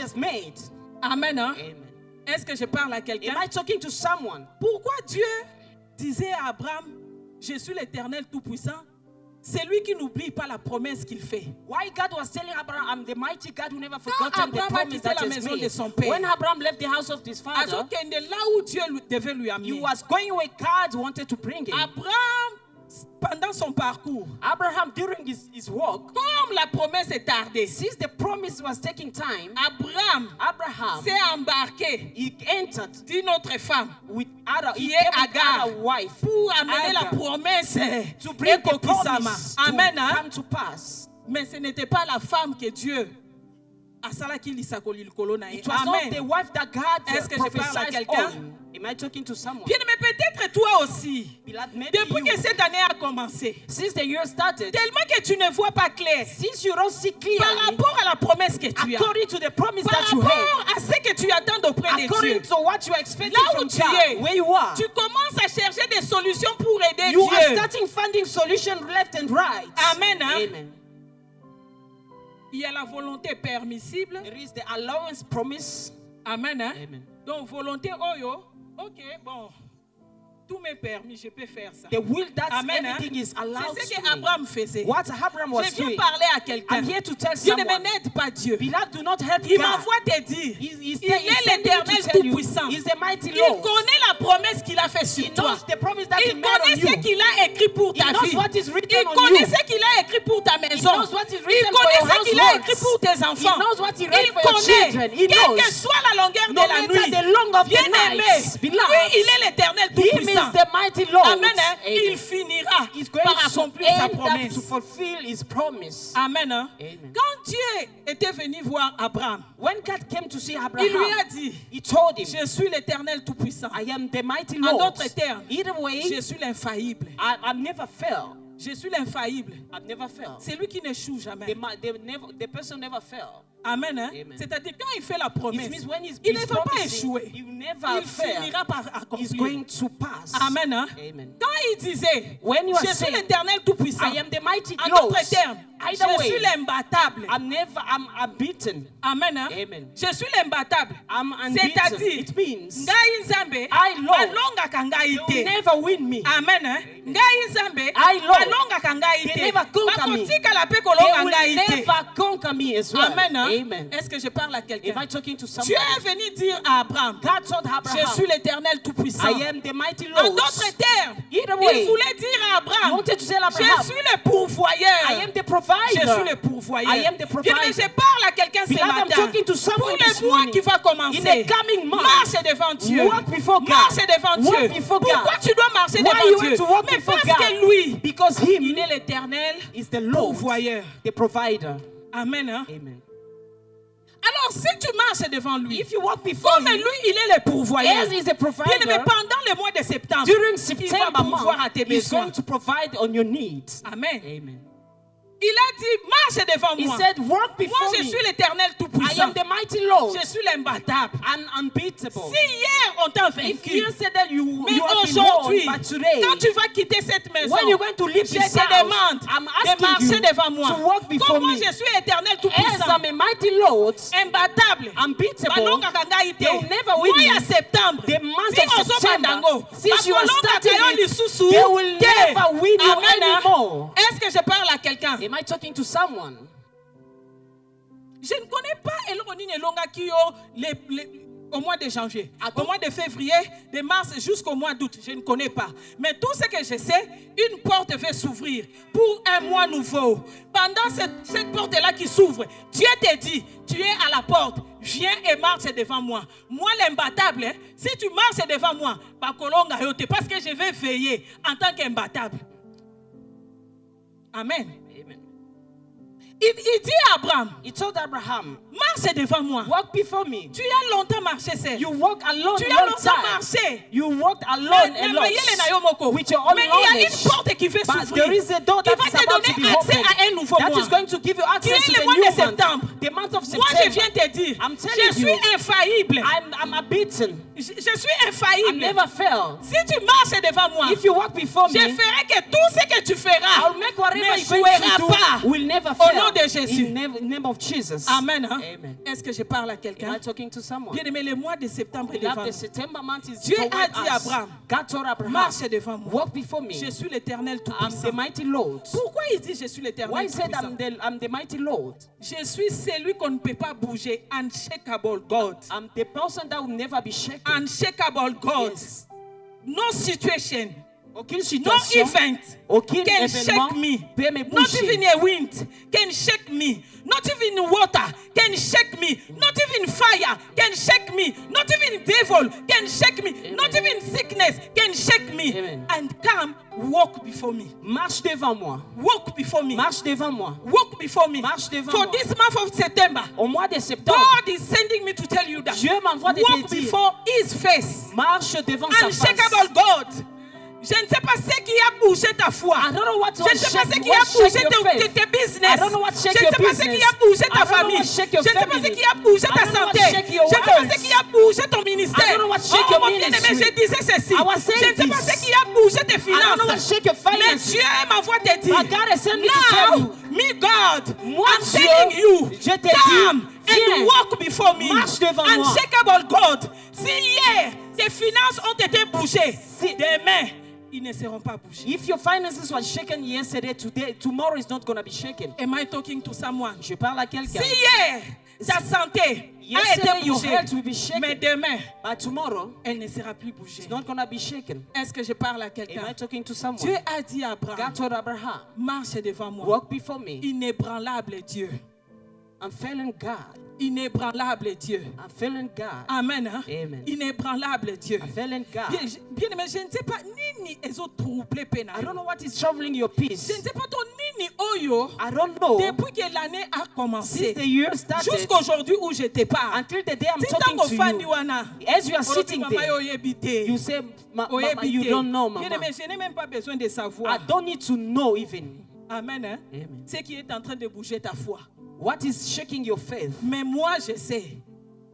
has made. Amen. Hein? Amen. Est-ce que je parle à quelqu'un? Am I talking to someone? Pourquoi Dieu disait à Abraham, je suis l'Éternel Tout-Puissant? C'est lui qui n'oublie pas la promesse qu'il fait. Why God was telling Abraham, I'm the mighty God who never Quand forgotten the Abraham a promise quitté that la he has maison de made. son père, When Abraham left the house of his father, là où Dieu devait lui he amener. was going where God wanted to bring him. Abraham, pendant son parcours, Abraham, during his walk, comme la promesse est tardée, since the promise was taking time, Abraham s'est embarqué he entered d'une autre femme with Ada, qui he est came with Agar Ada wife pour amener Agar, la promesse to bring the Ekokisama. promise Amen. to Hein? come to pass. Mais ce n'était pas la femme que Dieu a salaki lisakoli likolo na ye. It was not Amen. the wife that God Est-ce que je parle à prophesied quelqu'un? on. Am I talking to someone? Bien, mais peut-être toi aussi. Beloved, maybe Depuis you, que cette année a commencé, since the year started, tellement que tu ne vois pas clair since you don't see par clearly, rapport à la promesse que tu as, according to the promise par that you have, rapport à ce que tu attends auprès de Dieu, according to what you are expecting là où from tu God, es, where you are, tu commences à chercher des solutions pour aider you are Dieu. starting finding solutions left and right. Amen. Hein? Amen. Il y a la volonté permissible. There is the allowance promise. Amen. Hein? Amen. Donc, volonté, oh, ok, bon. Tout m'est permis, je peux faire ça. The will that Amen. everything is allowed C'est ce to me. qu'Abraham faisait. What Abraham was Je viens doing. parler à quelqu'un. I'm here to tell Dieu ne someone. m'aide pas Dieu. Beloved, do not help Il God. m'envoie te dire. He's Il est l'Éternel Tout-Puissant. He's the mighty Il Lord. connaît la promesse qu'il a faite sur He toi. knows the promise that he Il made on connaît you. ce qu'il a écrit pour He ta knows vie. what is written Il on connaît you. ce qu'il a écrit pour ta maison. knows what is Il written for connaît your ce qu'il a households. écrit pour tes enfants. He knows what he Il wrote for your connaît, children. He quelle knows. que soit la longueur No de la matter nuit. the long of the Bien-aimé, night, beloved, lui, il est l'Éternel He Tout-Puissant. means the mighty Lord. Amen. Hein? Amen. Il finira He's going par to accomplir sa end up promesse. to fulfill his promise. Amen. Hein? Amen. Quand Dieu était venu voir Abraham, When God came to see il lui Abraham, a dit, he told him, je suis l'Éternel Tout-Puissant. I am the mighty En Lord. d'autres termes, Either way, je suis l'infaillible. I've never failed. Je suis l'infaillible. I've never failed. C'est lui qui n'échoue jamais. The person never failed. Amen. Hein? Amen. C'est-à-dire quand il fait la It promesse, means when il ne va pas promising, échouer. he never Il fail. finira par He's accomplir. going to pass. Amen. Hein? Amen. Quand il disait, When you are je suis saying, l'Éternel Tout-Puissant, I am the mighty en Lord. d'autres termes, Either je way, suis l'imbattable. I'm beaten. Amen. Hein? Amen. Je suis l'imbattable. I'm unbeaten. C'est-à-dire, It means ngai nzambe I, Lord, balongaka ngai you'll te. never win me. Amen. Hein? Ngai nzambe I, Lord, balongaka ngai they te. never conquer me. Bakotikala pe They kolonga will ngai te. never conquer me as well. Amen. Hein? Amen. Est-ce que je parle à Am quelqu'un? I talking to Dieu someone? est venu dire à Abraham, God told je suis Abraham, l'Éternel Tout-Puissant. I am the mighty En Lord. d'autres termes, Either il way, voulait dire à he Abraham, wanted to tell je Abraham, suis le pourvoyeur. I am the Je provider. suis le pourvoyeur. I am the Bien, mais provider. je parle à quelqu'un ce Beloved, I'm matin. talking to Pour someone this le mois morning. qui va In commencer, the coming month, marche devant Dieu. walk before God. Marche devant Walk Dieu. before God. Pourquoi tu dois marcher Why devant you Dieu? have to walk Mais before parce God? que lui, Because il him est l'Éternel is the Lord, pourvoyeur. the provider. Amen. Hein? Amen. Alors, si tu marches devant lui, If you walk before comme him, lui, il est le pourvoyeur. as he is the Bien, mais provider, pendant le mois de septembre, during il va September pourvoir à month, tes he's besoins. going to provide on your needs. Amen. Amen. Il a dit, marche devant He moi. said, walk Moi, before je me. suis l'Éternel I Tout-Puissant. am the mighty Lord. Je suis l'imbattable. I'm unbeatable. Si hier on t'a If vaincu, you said that you mais have been aujourd'hui, won, but today, quand tu vas quitter cette maison, when you're going to leave je this te house, demande I'm de asking marcher you devant moi. to walk before Comme moi, me. je suis éternel As tout-puissant, I'm a mighty Lord, imbattable, unbeatable, balongaka ngai te. they'll never win Moi me. ya septembre, The month si of ozobanda September, ngo, since you are bakolongaka starting yo it, lisusu they will te. never win you Amen. anymore. Est-ce que je parle à quelqu'un? Am I talking to someone? Je ne connais pas eloko nini elongaki yo au mois de janvier, au mois de février, de mars jusqu'au mois d'août. Je ne connais pas. Mais tout ce que je sais, une porte va s'ouvrir pour un mois nouveau. Pendant cette porte-là qui s'ouvre, Dieu te dit, tu es à la porte, viens et marche devant moi. Moi, l'imbattable, si tu marches devant moi, parce que je vais veiller en tant qu'imbattable. Amen. Amen. Il dit à Abraham, He told Abraham, marche devant moi. walk before me. Tu as longtemps marché seul. You walk alone Tu a as long longtemps time. marché. You walked alone a lot. With your own Mais il y a knowledge. une porte qui va But s'ouvrir. there is a door Qui that va is te about to be donner accès opened. à un nouveau That mois. is going to give you Qui access est to le the mois new de month. septembre. The month of Moi, je viens September. te dire, I'm telling je suis you, infaillible. I'm unbeaten. Je suis I infaillible. never fail. Si tu marches devant moi, If you walk before je me, ferai que tout ce que tu feras I'll make whatever ne you're going to jouera do pas will never au nom nom de Jésus. In the name of Jesus. Amen. Hein? Amen. Est-ce que je parle à Am quelqu'un? I talking to someone? Bien aimé, le mois de septembre est devant Beloved, the nous. September month is Dieu a toward dit à us. Abraham, God told Abraham, marche devant moi. walk before me. Je suis l'Éternel I'm Tout-Puissant. the mighty Lord. Pourquoi il dit je suis Why l'Éternel he said Tout-Puissant? I'm the mighty Lord? Je suis celui qu'on ne peut pas bouger. Unshakable God. I'm the person that will never be shaken. Unshakable God. Yes. No situation. Aucune No situation, event aucun can événement shake me. peut me Not bouger. even a wind can shake me. Not even water can shake me. Not even fire can shake me. Not even devil can shake me. Amen. Not even sickness can shake me. Amen. And come, walk before me. Marche devant moi. Walk before me. Marche devant moi. Walk before me. Marche devant For moi. this month of September, Au mois de septembre, God is sending me to tell you that. Dieu m'envoie de Walk te dire, before His face. marche devant sa face. Unshakable God. Je ne sais pas ce qui a bougé ta foi. I don't know what Je ne sais pas shake, ce qui a what bougé shake your faith. tes business. I don't know what Je shake ne your sais pas ce qui business. a bougé I ta don't know famille. what shake Je your ne sais pas ce family. qui a bougé I ta don't know what santé. shake your Je ne sais pas words. ce qui a bougé ton I ministère. don't know what shake Oh your mon bien-aimé, ministry. je disais ceci. I was saying Je ne sais pas this. ce qui a bougé tes I don't know what finances. shake your Mais finances. Dieu m'envoie te dire. But God has sent me to tell Now, you. me God, Moi, I'm Dieu, telling you, je te come dis, viens. and walk before me. Marche devant moi. Unshakable God. Si hier, tes finances ont été bougées, Si- demain, ils ne seront pas bougés. If your finances were shaken yesterday, tomorrow is not going to be shaken. Am I talking to someone? Je parle à quelqu'un. Si hier, ta santé a Yesterday été your bougée, health will be shaken. mais demain, But tomorrow, elle ne sera plus bougée. it's not going to be shaken. Est-ce que je parle à Am I quelqu'un? talking to someone? Dieu a dit à Abraham, God told Abraham, marche devant moi. walk before me. Inébranlable Dieu. I'm feeling God. Inébranlable Dieu. I'm feeling God. Amen. Hein? Amen. Inébranlable Dieu. I'm feeling God. Bien aimé, je ne sais pas ni les autres troublés pénal. I don't know what is troubling your peace. Je ne sais pas ton ni oyo. I don't know. Depuis que l'année a commencé, Since the year started jusqu'aujourd'hui où je te parle. until the day I'm Si talking tango to fandi you, wana, as you are olobi sitting mama yo there, oyebite. you say, Mama, Oyebite. you don't know, Bien Mama. aimé, je n'ai même pas besoin de I savoir. don't need to know even. Amen. Hein? Amen. Ce qui est en train de bouger ta foi. What is shaking your faith? Mais moi, je sais.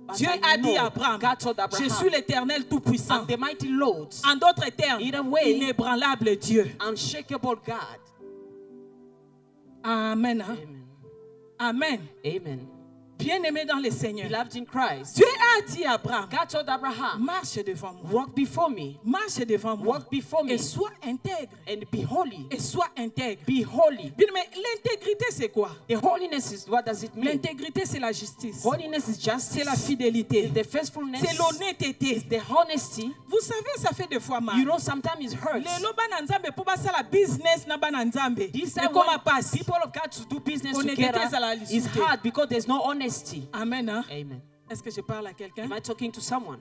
But Dieu I a dit know à Abraham, God told je Abraham, suis l'Éternel Tout-Puissant. I'm the mighty Lord, En d'autres termes, Either way, inébranlable Dieu. unshakable God. Amen. Hein? Amen. Amen. Amen. Bien-aimé dans le Seigneur. Beloved in Christ, Dieu a dit à Abraham, God told Abraham, marche devant moi. walk before me, Marche devant moi. walk before me, Et sois intègre. and be holy. Et sois intègre. Be holy. Bien, mais l'intégrité, c'est quoi? The holiness is, what does it mean? L'intégrité, c'est la justice. Holiness is justice. C'est la fidélité. The faithfulness. C'est l'honnêteté. The honesty. Vous savez, ça fait des fois mal. You know, sometimes it hurts. Lelo bana nzambe po basala business na bana nzambe. This Et time comment when passe? people of God to do business Honnêteté, together ça la is lisuté. hard because there's no honesty. Amen. Hein? Amen. Est-ce que je parle à quelqu'un? Am I talking to someone?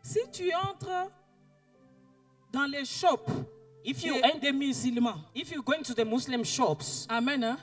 Si tu entres dans les shops If you des musulmans, if you're going to the Muslim shops, amen, hein?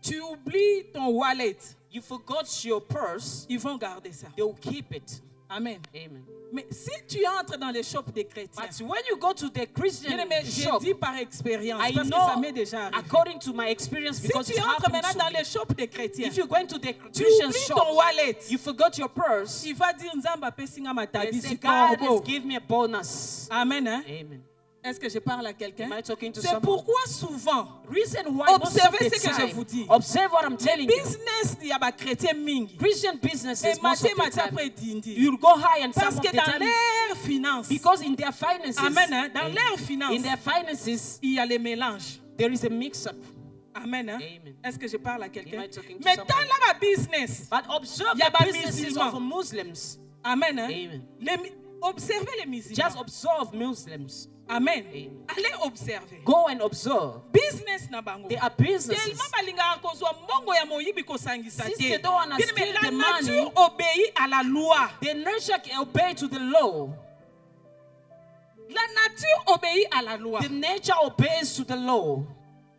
Tu oublies ton wallet, you forgot your purse, ils vont garder ça. they will keep it. Amen. Amen. Mais si tu entres dans les shops des chrétiens, But when you go to the Christian bien aimé, je shop, dis par expérience, I parce que ça know, m'est déjà arrivé. according to my experience, Si because tu it entres happened maintenant dans to me, les shops des chrétiens, if you're going to the tu Christian oublies ton shop, wallet, you forgot your purse, il va dire Nzamba pesinga they matabi say, si God korbo. has given me a bonus. Amen. Hein? Amen. Est-ce que je parle à quelqu'un? Am I talking to C'est someone? pourquoi souvent, Reason why most of observez the ce que je time, vous dis. observe what I'm telling you. Business, il y a des chrétiens mingi. Christian businesses Et most of the maté time, après dindi. you'll go high and some Parce of que the dans time, leurs finances, because in their finances, amen, hein, dans amen, leurs finances, in their finances, il y a les mélanges. there is a mix-up. Amen. Hein? Amen. Est-ce que je parle à quelqu'un? Am I talking to Mais someone? dans la business, But observe Il y a the pas businesses musulmans. of Muslims. amen. Hein? Amen. Observez les musulmans. Just observe Muslims. Amen. Amen. Allez observer. Go and observe. Business na bango. They are businesses. Tellement balingaka kozwa mbongo ya moyibi kosangisa Since te. they don't wanna Bien, mais steal la the money, nature obéit à la loi. The nature obey to the law. La nature obéit à la loi. The nature obeys to the law.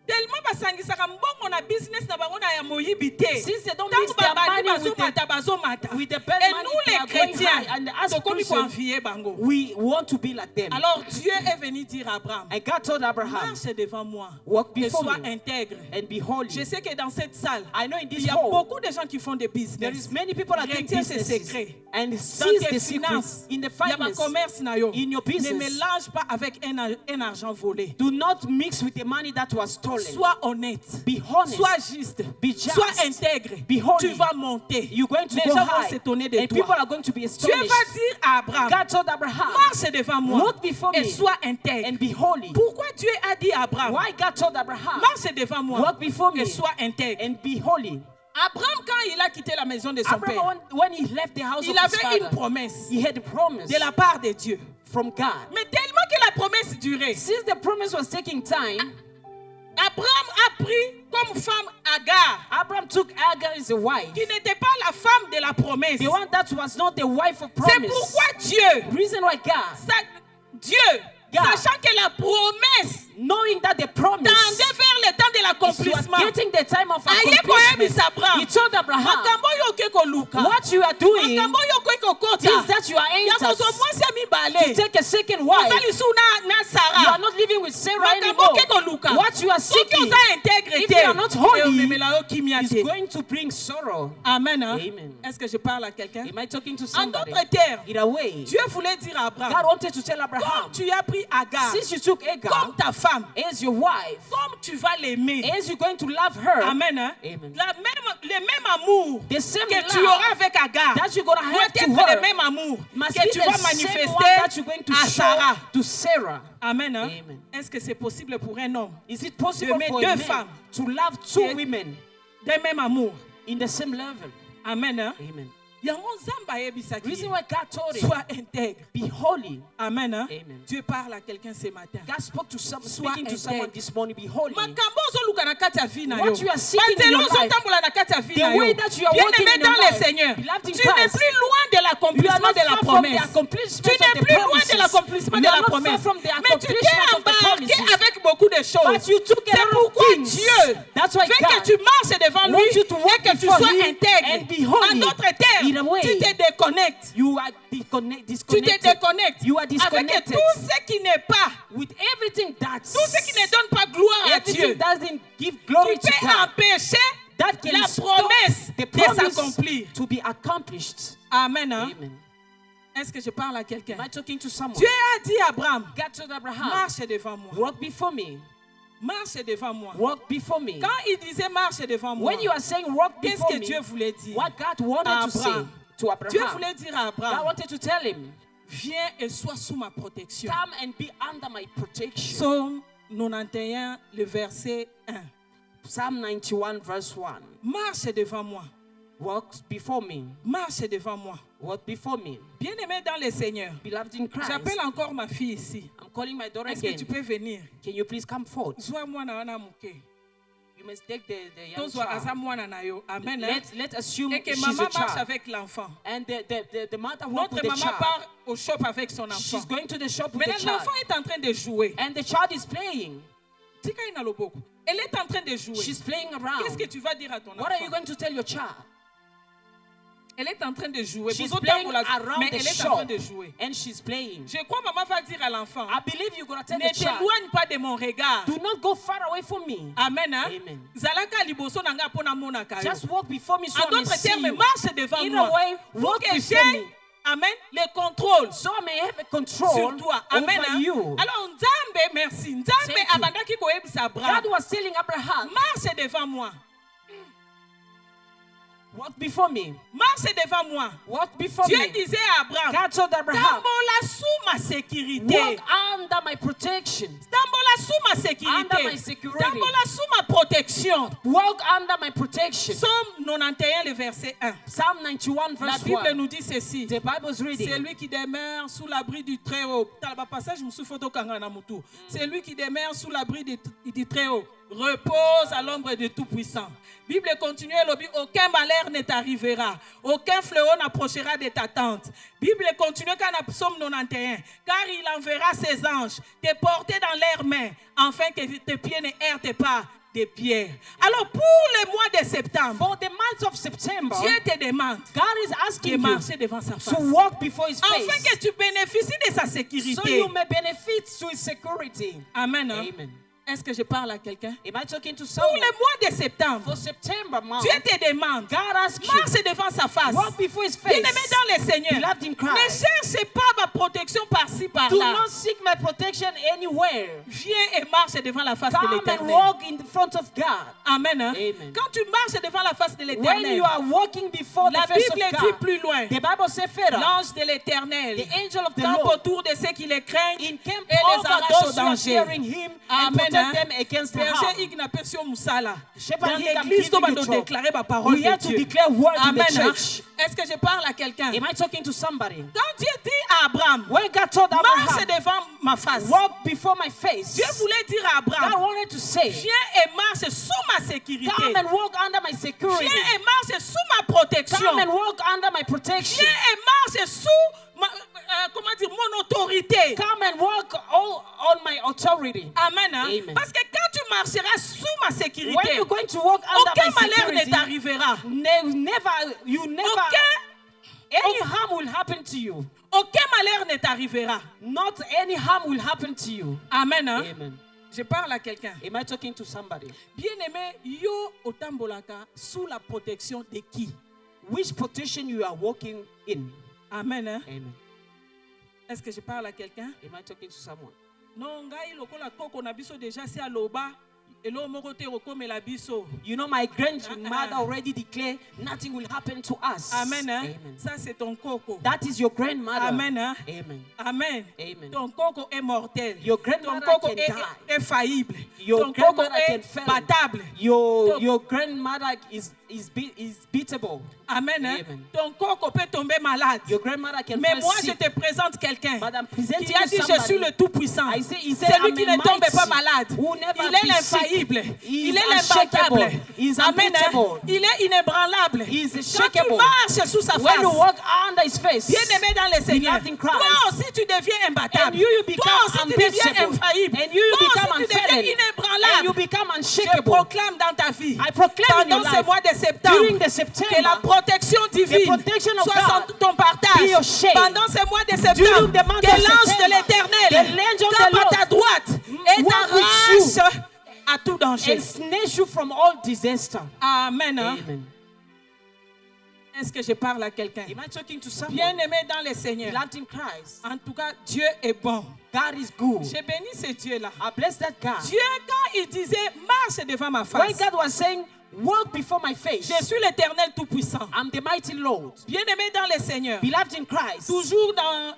Tellement basangisaka mbongo na business na bango na ya moyibi te. Since they don't Tango mix their babandi money with bazomata. with the bad Et money, nous they les are going chrétiens, high. And as tokomi Christians, konfier bango. we want to be like them. Alors Dieu est venu dire à Abraham, And God told Abraham, marche devant moi walk et before sois me intègre. and be holy. Je sais que dans cette salle, I know in il this y a hall, beaucoup de gens qui font des there business. is many people that doing Retiens ces businesses secrets. and Dans seize tes the finances, secrets in the il y a un finance. commerce nayo. In your Ne business. mélange pas avec un argent volé. Do not mix with the money that was stolen. fallen. Sois honnête. Be honest. Sois juste. Be just. Sois intègre. Be holy. Tu vas monter. You're going to Les go gens vont high. s'étonner de And people toi. are going to be Dieu astonished. va dire à Abraham, God told Abraham, marche devant moi walk before et me sois intègre. and be holy. Pourquoi Dieu a dit à Abraham, Why God told Abraham, marche devant moi walk before me et sois intègre. and be holy? Abraham, quand il a quitté la maison de son père, Abraham, when he left the house il of his avait une father, promesse he had a promise de la part de Dieu. from God. Mais tellement que la promesse durait, Since the promise was taking time, Abraham a pris comme femme Agar, Abraham took Agar as a wife. qui n'était pas la femme de la promesse. The one that was not the wife of C'est promise. pourquoi Dieu, Reason why God, Dieu, God, sachant que la promesse knowing that the promise tendait vers le temps de was l'accomplissement, getting the time of aye accomplishment, koyebisa Abraham, he told Abraham, makambo yo okoki koluka, what you are doing, makambo yo okoki kokota, things that you are ya entered kozwa mwasi ya to mibale, take a second wife. ozali su na You are Sara, not living with Sarah makambo anymore. okoki koluka, What you are soki seeking oza intègre if te, you are not holy, omemela yo kimia is te. going to bring sorrow. Amen. Hein? Amen. Est-ce que je parle à quelqu'un? Am I talking to En somebody? d'autres termes, In a way, Dieu voulait dire à God Abraham, wanted to tell comme Abraham, tu as pris Agar since you took Agar comme ta femme, as your wife, comme tu vas l'aimer. as you're going to love her, Amen. Hein? Amen. Le même amour the same que tu love auras avec Agar that you're going to doit have to être le her même amour must que be tu the vas same one manifester that you're going to à show Sarah. to Sarah. Amen. Hein? Amen. Est-ce que c'est possible pour un homme Is it possible Aimer for deux a man femmes to love two et- women d'un même amour? in the same level? Amen. Hein? Amen. Yango Nzamba ayebisaki Reason why God told him, sois intègre. be holy. Amen. Hein? Amen. Dieu parle à quelqu'un ce matin. God spoke to some, Sois speaking to someone intègre. this morning, be holy. Makambo ozoluka na kati ya vie na yo. What you are seeking in Banzela your life, ozotambola na kati ya vie the na yo. way that you are walking Bien-aimé in your dans le life, Seigneur, beloved in tu n'es Christ, plus loin de You are l'accomplissement not de la far from the promesse. accomplishment Tu of n'es the plus loin de promises. l'accomplissement You de are la not far promesse. from the Mais tu t'es accomplishment of the embarqué promises. avec beaucoup de choses. But you took a C'est lot of pourquoi things. Dieu That's why veut que God tu marches devant lui wants you to walk et que tu before sois him intègre. and be holy. En d'autres termes, In a way, tu te déconnectes. You are Tu te disconnected. déconnectes You are avec disconnected tout ce qui n'est pas, with everything that's tout ce qui ne donne pas gloire à everything Dieu. doesn't give glory Qui to peut God. empêcher That can la stop promesse the de promise s'accomplir. to be accomplished. Amen. Hein? Amen. Est-ce que je parle à Am quelqu'un? I talking to someone? Dieu a dit à Abraham, God told Abraham, marche devant moi. walk before me. Marche devant moi. Walk before me. Quand il disait marche devant moi, When you are saying walk qu'est-ce before que me, Dieu voulait dire? what God wanted to say Abraham. to Dieu Abraham, voulait dire à God Abraham, wanted to tell him, viens et sois sous ma protection. come and be under my protection. Psaume 91, le verset 1. Psalm 91 verse 1. Marche devant moi. Walk before me. Marche devant moi. Walk before me. Bien-aimé dans le Seigneur, Beloved in Christ, j'appelle encore ma fille ici. I'm calling my daughter Est-ce que tu again. peux venir? Can you please come forth? Sois moi na wana muke. You must take the young Tozwa aza child. mwana na yo. Amen. hein? Let's assume Et que she's maman a marche child. avec l'enfant. And the mother walk Notre with the maman child. part au shop avec son enfant. She's going to the shop with the Maintenant, child. l'enfant est en train de jouer. And the child is playing. Tika ina loboko. Elle est en train de jouer. She's playing Qu'est-ce around. que tu vas dire à ton What are you enfant? going to tell your child? Elle est en train de jouer. She's Vous playing autres, mais around the elle est en train shop. de jouer. And she's playing. Je crois maman va dire à l'enfant, I believe you're going to tell ne the child, t'éloigne pas de mon regard. do not go far away from me. Amen. Hein? Amen. Zalaka liboso nanga pona monaka yo. Just walk before me so En I may d'autres see termes, you. marche devant In moi. a way, Pour walk que before j'ai, me. amen, le contrôle So I may have a control sur toi. Amen. over Hein? you. Alors, Nzambe, merci. Nzambe Thank you. abandaki koyebisa Abraham. God was telling Abraham, Marche devant moi. walk before me. Marche devant moi. Walk before Dieu me. disait à Abraham, God told Abraham, tambola sous ma sécurité. walk under my protection. Tambola sous ma sécurité. Under my security. Tambola sous ma protection. Walk under my protection. Psaume 91, le verset 1. Psalm 91 La verse Bible 1. nous dit ceci. The Bible's reading. C'est lui qui demeure sous l'abri du Très-Haut. Talaba passage, je photo kangana mutu. C'est lui qui demeure sous l'abri du Très-Haut. Repose à l'ombre du Tout-Puissant. Bible continue, elle dit, aucun malheur ne t'arrivera. Aucun fléau n'approchera de ta tente. Bible continue quand on a Psaume 91. Car il enverra ses anges te porter dans leurs mains, afin que tes pieds ne heurtent pas des pierres. Alors pour le mois de septembre, For the month of September, Dieu te demande God is de asking you marcher devant sa face. to walk before His Afin face, que tu bénéficies de sa so sécurité. you may benefit to His security. Amen. Hein? Amen. Est-ce que je parle à quelqu'un? Am I talking to Pour someone? le mois de septembre, For September month, Dieu te demande, God asks you, marche devant sa face. walk before His face. Bien-aimé dans le Seigneur, Beloved in ne Christ, cherchez pas ma protection par-ci, do par-là. not seek my protection anywhere. Viens et marche devant la face de Come and l'Éternel. walk in front of God. Amen. Hein? Amen. Quand tu marches devant la face de When l'Éternel, you are walking before la the face Bible of dit God, plus loin, the Bible says further, l'ange de l'Éternel the angel of the campe Lord autour de ceux qui le craignent in camp et les over arrache au those who are danger. fearing Him and Amen. protect Hein? them against the harm. Berger Ignacio Moussala. Shepherd Dans Hig, I'm l'église, on va giving nous you job. déclarer ma parole We have de to Dieu. declare word in Amen. the Hein? church. Est-ce que je parle à quelqu'un? Am I talking to somebody? Quand Dieu dit à Abraham, When God told marche Abraham, devant ma face, walk before my face, Dieu voulait dire à God Abraham, wanted to say, viens et marche sous ma sécurité. come and walk under my security. Viens et marche sous ma protection. Come and walk under my protection. Viens et marche sous comment dire, mon autorité. Come and walk all on my authority. Amen. Hein? Amen. Parce que quand tu marcheras sous ma When sécurité, you're going to walk under aucun my malheur ne security, t'arrivera. you never, any harm will happen to you. Aucun malheur ne t'arrivera. Not any harm will happen to you. Amen. Hein? Amen. Je parle à quelqu'un. Am I talking to somebody? Bien-aimé, yo otambolaka sous la protection de qui? Which protection you are walking in? Amen. Hein? Amen. Est-ce que je parle à quelqu'un? Am I talking to someone? Non, ngai lokola koko na biso déjà c'est aloba. Elo moko te okomela biso. You know, my grandmother already declared nothing will happen to us. Amen. Hein? Amen. Ça c'est ton coco. That is your grandmother. Amen. Hein? Amen. Amen. Amen. Ton coco est mortel. Your Ton grandmother coco can die. est faillible. Your Ton coco grandmother est can fail. battable. Your grandmother is beatable. Amen. Hein? Amen. Ton coco peut tomber malade. Your grandmother can Mais fall moi, je sick. te présente quelqu'un But I'm presenting qui a you dit, je somebody. suis le Tout-Puissant. I say, he said, Celui I'm qui a ne tombe mighty pas malade. who never Il est be l'infaillible. sick. He Il is est l'imbattable. unshakable. He is Amen. hein? unbeatable. Il est inébranlable. He is Quand tu unshakable. marches sous sa When you face, walk under his face, bien-aimé dans le Seigneur, Beloved in Christ. toi aussi tu deviens imbattable. and you Toi become aussi tu deviens unbeatable. infaillible. And you Toi become aussi tu deviens unfailing. And inébranlable. you become Je unshakable. proclame dans ta vie, I proclaim in pendant your ce life, mois de septembre, during the que la September, protection divine protection of soit God ton partage. be your shade. Pendant ce mois de septembre, During the month que of l'ange de September, l'Éternel the angel of the campe à Lord ta droite et walk with you t'arrache à tout danger. and snatch you from all disaster. Amen. hein? Amen. Est-ce que je parle à quelqu'un? Am I talking to someone? Bien-aimé dans le Seigneur. Beloved in Christ, En tout cas, Dieu est bon. God is good. J'ai béni ce Dieu-là. I bless that God. Dieu, quand il disait, marche devant ma When face, God was saying, walk before my face, je suis l'Éternel Tout-Puissant. I'm the mighty Lord. Bien-aimé dans le Seigneur. Beloved in Christ, Toujours dans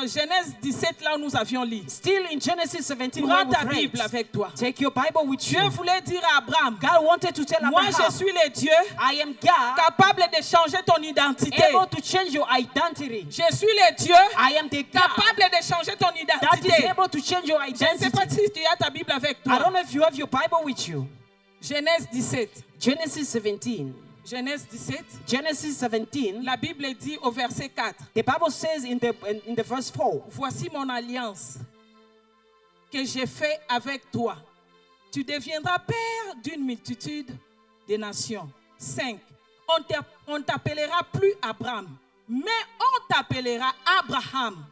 Genèse 17, là où nous avions lu. still in Genesis 17, Prends when ta we Bible read, avec toi. take your Bible with Dieu you. voulait dire à Abraham, God wanted to tell moi Abraham, je suis le Dieu I am God, capable de changer ton identité. able to change your identity. Je suis le Dieu I am the God capable de changer ton that is identité. able to change your Je ne sais identity. pas si tu as ta Bible avec I don't toi. know if you have your Bible with you. Genèse 17. Genesis 17. Genèse 17. Genesis 17. La Bible dit au verset 4. The Bible says in the verse 4, Voici mon alliance que j'ai faite avec toi. Tu deviendras père d'une multitude de nations. 5. On t'appellera plus Abraham, mais on t'appellera Abraham,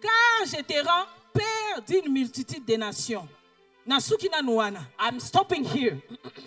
car je te rends père d'une multitude de nations. Nasukina Nuana. I'm stopping here.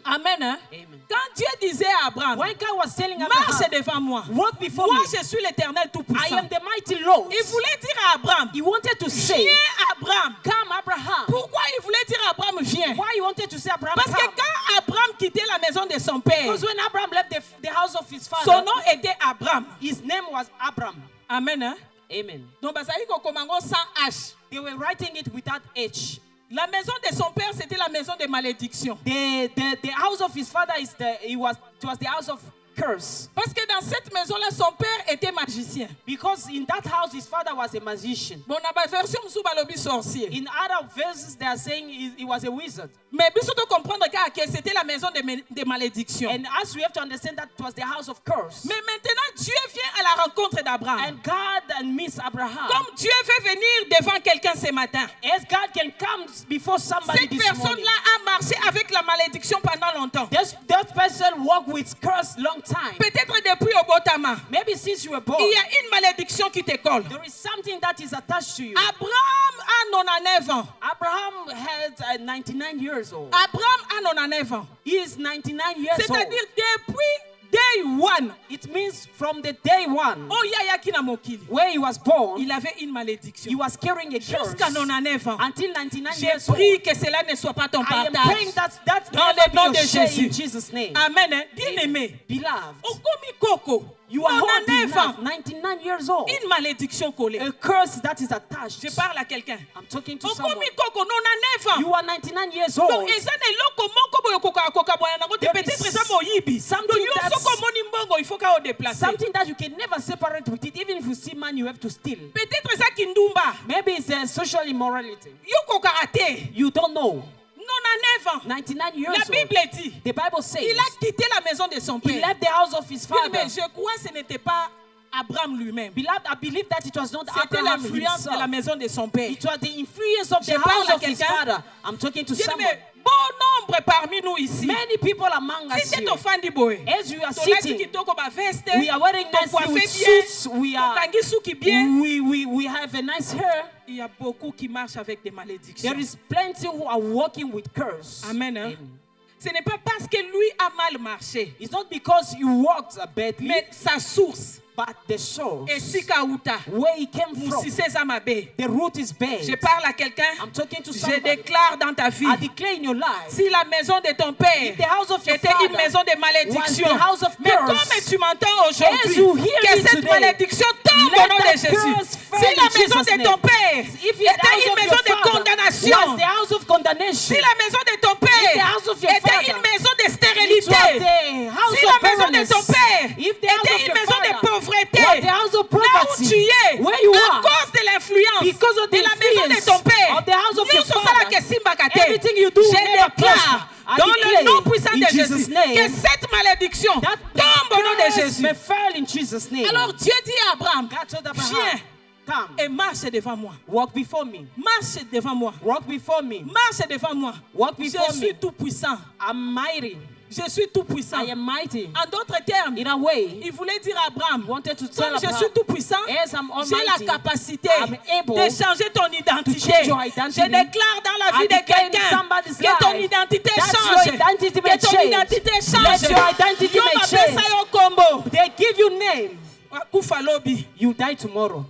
Amen. Hein? Amen. Quand Dieu disait à Abraham, When God was telling marche Abraham, devant moi. walk before Moi, me, je suis l'Éternel I Tout-Puissant. am the mighty Lord. Il voulait dire à Abraham, He wanted to say, viens Abraham. come Abraham. Pourquoi il voulait dire à Abraham, viens? Why he wanted to say Abraham, Parce que come? quand Abraham quittait la maison de son père, Because when Abraham left the house of his son father, nom était Abraham. his name was Abram. Amen. Hein? Amen. Donc, ça dit qu'on commence sans H. They were writing it without H. La maison de son père, c'était la maison de malédiction. The house of his father it was the house of curse. Parce que dans cette maison-là, son père était magicien. Because in that house his father was a magician. Bon, dans la version sous balobi sorcier. In other verses they are saying he was a wizard. Mais il faut comprendre que c'était la maison de malédiction. And as we have to understand that it was the house of curse. Mais maintenant, Dieu vient à la rencontre d'Abraham. And God meets Abraham. Comme Dieu veut venir devant quelqu'un ce matin. As God can come before somebody Cette this morning. personne-là a marché avec la malédiction pendant longtemps. That person walked with curse long time. Peut-être depuis au Botama. Maybe since you were born. Il y a une malédiction malédiction qui te colle. There is something that is attached to you. Abraham a 99 ans. Abraham had 99 years old. Abraham a 99 ans. He is 99 years old. C'est-à-dire depuis day one. It means from the day one Oh yaya kina mokili. where he was born, Il avait une malédiction. he was carrying a curse Jusqu'à 99 ans. until 99 J'ai years old. prie que cela ne soit pas ton I am partage. praying that Dans never le be nom your de share Jésus. in Jesus' name. Amen. Hein? Bien-aimé. Beloved, Okomi koko. you are old 99 ans. enough, 99 years old. Une malédiction collée. A curse that is attached. Je parle à quelqu'un. I'm talking to someone. Okomi koko 99 ans. You are 99 years Donc, old. eza na eloko moko boyo koka boya nango te There is peut-être eza moyibi. something Donc, yo that's- soko moni mbongo, il faut ka o déplacer. Something that you can never separate with it. Even if you see man, you have to steal. Peut-être eza kindumba. Maybe it's a social immorality. Yo koka raté. You don't know. 99 ans. 99 La years old. Bible dit, The Bible says il a quitté la maison de son he père. left the house of his Bien, father. mais je crois que ce n'était pas Abraham lui-même. Beloved, I believe that it was not C'était Abraham l'influence de la himself. maison de son père. It was the influence of Je the parle house à of his quelqu'un. father. I'm talking to Bien, someone. mais bon nombre parmi nous ici. Many people among Si us c'est here, ton fan boy. as we are Tolati sitting, kitoko ba veste. we are wearing ton nicely coiffé with bien. suits. We are, Kangi suki bien. we have a nice hair. Il y a beaucoup qui marchent avec des malédictions. There is plenty who are walking with curse. Amen. Hein? Amen. Ce n'est pas parce que lui a mal marché, It's not because you walked badly, mais sa source but the source, est sikauta. where he came from, Moussissé Zamabe. the root is bad. Je parle à quelqu'un. I'm talking to Je somebody. déclare dans ta vie. I declare in your life, Si la maison de ton père if the house of your était une father maison de was malédiction, the house of mais curse, comme tu m'entends as aujourd'hui, you hear que me cette today, malédiction tombe let au nom de that Jésus. curse Si fall la in maison Jesus' de ton name. père If the était house une of maison your de father condamnation, was the house of condemnation, si la maison de ton the père house of your était father une maison de it was stérilité, the house si of la maison de barrenness, ton père if the house était of une your maison de father pauvreté, was the house of là où poverty, tu es, where you à are, cause de l'influence because of de the la maison de influence ton père, of the house of your nyonso osala father, ke simbaka te. everything you do Je will never déclare prosper. I dans le declare nom puissant in de Jesus' Jésus name que cette malédiction that tombe au nom de the curse Jésus. may fall in Jesus' name. Alors Dieu dit à Abraham, God told Abraham, viens come, et marche devant moi. walk before me, Marche devant moi. walk before me, Marche devant moi. walk Je before suis me. tout puissant. I'm mighty. Je suis tout puissant. I am mighty. En d'autres termes, In a way, il voulait dire à Abraham, he wanted to tell comme je Abraham, suis tout puissant, as I'm j'ai la almighty, capacité I'm able de changer ton identité. change your identity. Je déclare dans la I vie de declare in quelqu'un somebody's que ton life identité that change. your identity may Que ton change. identité Let change. your identity Yo may m'appelle change. ça yo combo. They give you name, Kufa lobi. you die tomorrow.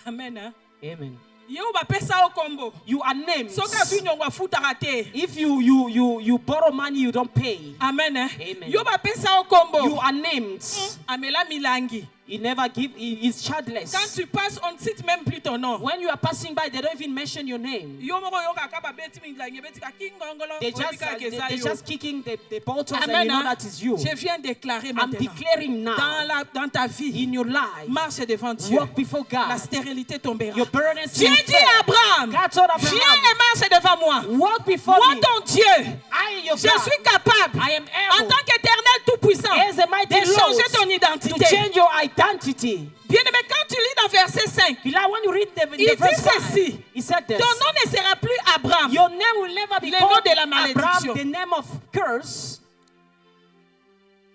Amen. Hein? Amen. Yo m'appelle ça yo combo. You are named. Soka su nyongwa futa rate. If you borrow money, you don't pay. Amen. Hein? Amen. Yo m'appelle ça yo combo. You are named. Amela milangi. He never give. He is childless. Quand tu passes, on ne cite même plus ton nom. When you are passing by, they don't even mention your name. Yo moko yo kaka beti milangi beti ka kingongolo. They're just kicking the bottles, and Amen. you know Hein? that is you. Je viens déclarer I'm maintenant. declaring now Dans ta vie, in your life, marche devant Dieu. walk before La God. stérilité tombera. Your barrenness Dieu will dit fall. à Abraham, God told viens Abraham, et marche devant moi. walk before Moi, me. ton Dieu, I, your je God, suis capable, I am en able tant qu'éternel tout-puissant, as a mighty de changer Lord ton to identité. change your identity. Bien-aimé, quand tu lis dans verset 5, Beloved, when you read the il verse dit 5, ceci, he said this. ton nom ne sera plus Abraham. Your name will never be Le called nom de la Abraham, malédiction. the name of curse.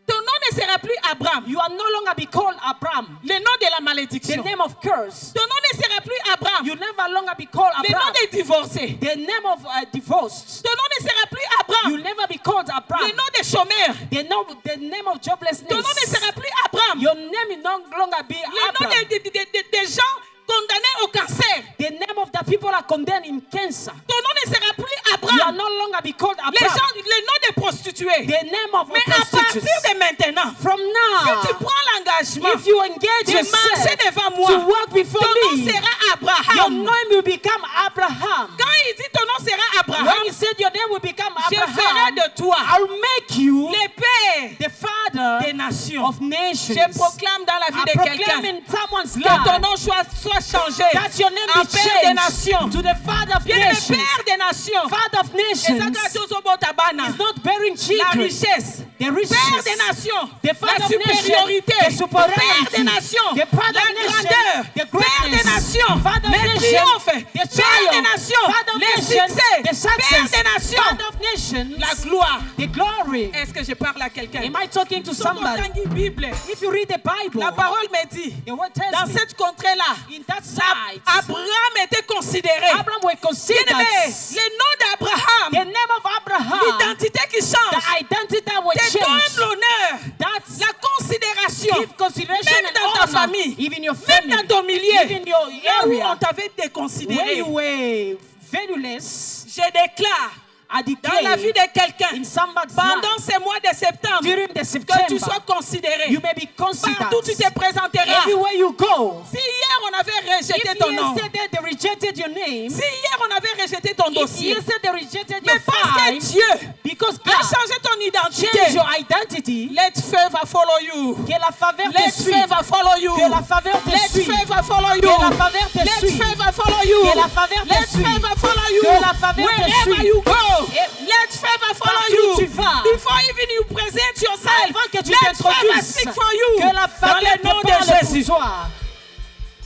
Ton nom ne sera plus Abraham. You are no longer be called Abraham, Le nom de la the malédiction. name of curse. Ton nom ne sera plus Abraham. You never longer be called Le nom Abraham, des divorcés. the name of divorced. Ton nom ne sera plus Abraham. You'll never be called Le Abraham, nom des chômeurs. the name of joblessness. Ton nom ne sera plus Abraham. Your name will no longer be Le nom Abraham. des gens condamnés au cancer. The name of the people are condemned in cancer. Ton nom ne sera plus You are Abraham. no longer be called Les Abraham, gens, le nom des prostituées. the name of Mais à prostitutes. partir de maintenant, From si now, tu prends l'engagement if you engage de marcher yourself devant moi, to walk before ton nom me, sera your Abraham. name will become Abraham. Quand il dit ton nom sera Abraham, When he said your name will become je ferai Abraham, de toi I'll make you le père the father des nations. of nations. Je proclame dans la vie I de proclaim quelqu'un in someone's que ton life nom soit changé that your name en be père des changed nations. to the father of Bien le nations. père des nations. Father of Et ça, nations grâce aux Obotabana. is not bearing La children. richesse, the riches, Père des nations, the Father la of nations, supériorité, the superiority, Père des nations, the Father la of nations, grandeur, the Père des greatness, nations, Father of les nations, triomphes, the Père des triumph, nations, Father of les nations, succès, the success, Père des nations, Father of nations, la gloire. the glory. Est-ce que je parle à quelqu'un? Am I talking to somebody? Bible. If you read the Bible, La parole me dit, the word tells dans me, cette contrée-là, in that side, Abraham était considéré. Abraham were considered Bien-aimé, le nom d'Abraham, the name of Abraham, l'identité qui change, the identity that will te donne change. l'honneur, That's la considération, give consideration même and dans ta honor, famille, even your même family, dans ton milieu, even your là où on area, t'avait where déconsidéré. you were valueless. Je déclare I dans la vie declare de quelqu'un, in somebody's pendant life, ces mois de septembre, during the que tu sois September, considéré. you may be considered. Partout tu te présenteras. Everywhere you go. Si hier on avait rejeté If ton nom, yesterday they rejected your name, si hier on avait rejeté ton if dossier, yesterday they rejected mais your parce que file, Dieu because a God changé ton changed identité, your identity, let favor follow you. que la faveur te Let suive, favor follow you. que la faveur te Let suive, favor follow you. que la faveur te Let suive, favor follow you. que la faveur te Let suive, favor follow you. que la faveur te Wherever suive. you go, Et let favor follow partout you. tu vas, Before even you present yourself, avant que tu let favor t'introduises, speak for you. que la Dans faveur le nom te parle de Jésus. pour toi.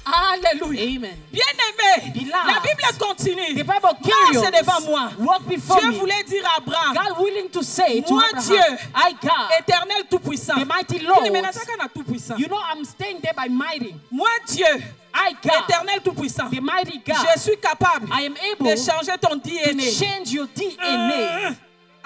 Alléluia. Amen. Bien-aimé, Beloved, la Bible continue. The Bible carries Marche devant moi. Walk before Dieu me. voulait dire à Abraham, God willing to say to moi Abraham, Dieu, I God, éternel tout-puissant. the mighty Lord. Il est maintenant tout-puissant. You know I'm staying there by mighty. Moi Dieu, I God, éternel tout-puissant. the mighty God, Je suis capable I am able de changer ton to DNA. change your DNA.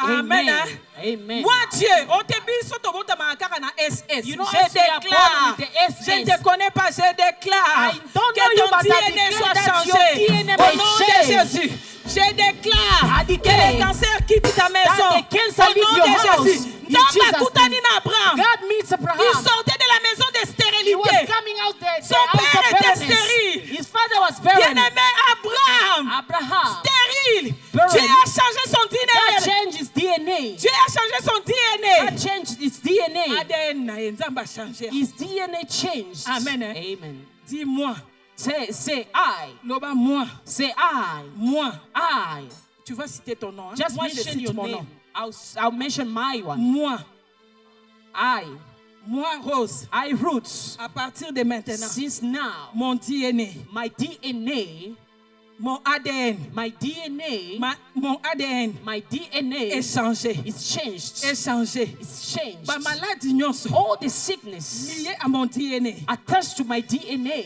Amen. Hein? Amen. Moi Dieu, on te dit sur ton bota makara na SS. You know, Je as we are déclare, born with the SS, je ne te connais pas, je déclare I don't que know you, ton but I DNA declare soit that your changé DNA au may nom change. de Jésus. Je déclare I que declare le cancer quitte ta maison that the cancer au leave nom your de house. Jésus. In Nzamba Jesus' kutani name. na Abraham. God meets Abraham. Il sortait de la maison de He was stérilité. coming out there. Son père était stérile. His father was barren. Bien-aimé Abraham, Abraham, stérile. Barren. Dieu a changé son God DNA. changed his DNA. Dieu a changé son DNA. God changed his DNA. ADN na ye, Nzamba a changé. His DNA changed. Amen, hein? Amen. Dis-moi, Say I. loba moi, Say I. moi. I. Tu vas citer ton nom. Hein? Just Moi, je mention cite your mon name. nom. I'll mention my one. Moi, moi, Rose. I Roots. À partir de maintenant, Since now, mon DNA, my DNA, mon ADN, my DNA, mon ADN my DNA est changé. is changed. Est changé. It's changed. Ma maladie nyonso All the sickness liée à mon DNA attached to my DNA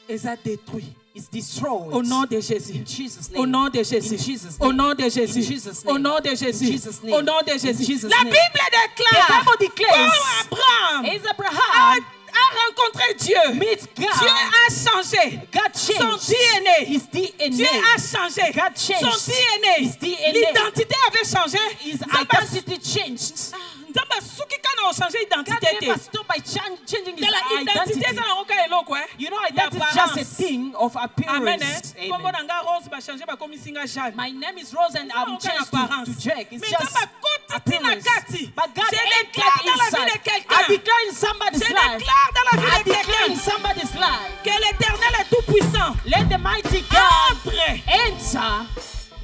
est détruit. is destroyed. Au nom de Jésus. In Jesus' name. Au nom de Jésus. In Jesus' Au name. nom de Jésus. In Jesus' Au name. nom de Jésus. In Jesus' name. Au nom de In Jésus. Jesus' La name. Bible déclare The Bible declares quand Abraham Is Abraham a rencontré Dieu. meets God. Dieu a changé God son changed DNA. his DNA. Dieu a changé God changed son DNA. his DNA. L'identité avait changé. His Nzamba- identity changed. Nzamba soki kana ochangé God identité te. never stopped by changing his Tala identité identity. eza nango ka eloko eh. You know, identity is just a thing of Amen. appearance. Eh? Kombo Amen. na nga Rose ba changer ba komisi nga Jeanne. My name is Rose and I'm Aucun changed apparence. to Jack. It's Mais just Nzamba koti na appearance. kati. But God Je entered déclare dans la vie inside. de I quelqu'un. declare in somebody's Je life. déclare dans la vie I de declare in quelqu'un somebody's life. que l'Éternel est tout puissant. Let the mighty God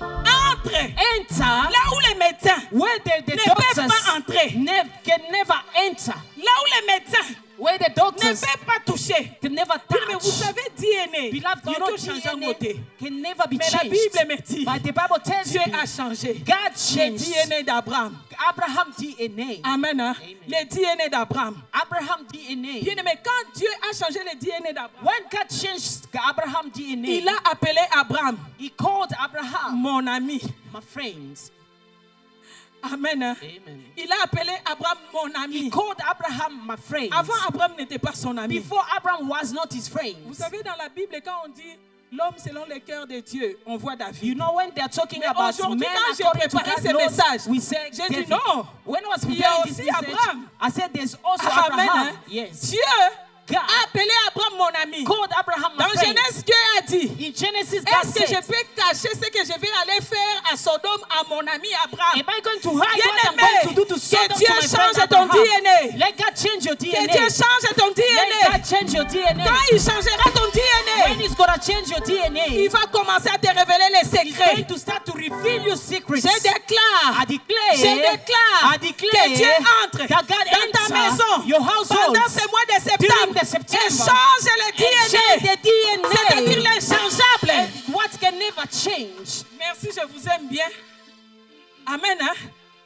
Entre, enter là où les médecins where the ne peuvent pas doctors entrer, can never enter. là où les médecins Where the ne doctors peuvent pas toucher. can never Mais vous touch. savez, DNA, Beloved, you il know peut changer en côté. DNA can never be Mais la changed. Bible me dit, But the Bible tells Dieu you a changé. God Le changed DNA d'Abraham. Abraham DNA. Amen. Hein? Amen. Le DNA d'Abraham. Abraham DNA. Bien aimé, quand Dieu a changé le DNA d'Abraham, When God changed Abraham DNA, il a appelé Abraham he called Abraham mon ami. my friends. Amen. Hein? Amen. Il a appelé Abraham mon He ami. called Abraham my friend. Avant, Abraham n'était pas son ami. Before Abraham was not his friend. Vous savez, dans la Bible, quand on dit l'homme selon le cœur de Dieu, on voit David. You know when they're talking Mais about aujourd'hui, men quand j'ai according to préparé God's ce laws, message, we say j'ai dit David. non. When I was Il y a preparing this aussi message, Abraham. I said there's also Amen. Abraham. Hein? Yes. Dieu God a appelé Abraham mon ami. called Abraham my Dans friend. Genèse, Dieu a dit, In Genesis, God est-ce que je said, peux cacher ce que je vais aller faire à Sodome à mon ami Abraham? am I going to hide what I'm Bien-aimé, going to do to que Sodom Dieu to my friend change ton Abraham? DNA. Let God change your Que DNA. Dieu change ton Let DNA. God change your DNA. Quand il changera ton DNA, When he's gonna change your DNA, il va commencer à te révéler les he's going secrets. to start to reveal your secrets. Je déclare, I declare, je déclare I declare que Dieu entre that God dans ta enter maison your household pendant ce mois de septembre during the September et change le and change DNA, the DNA. c'est-à-dire l'inchangeable. What can never change. Merci, je vous aime bien. Amen. Hein?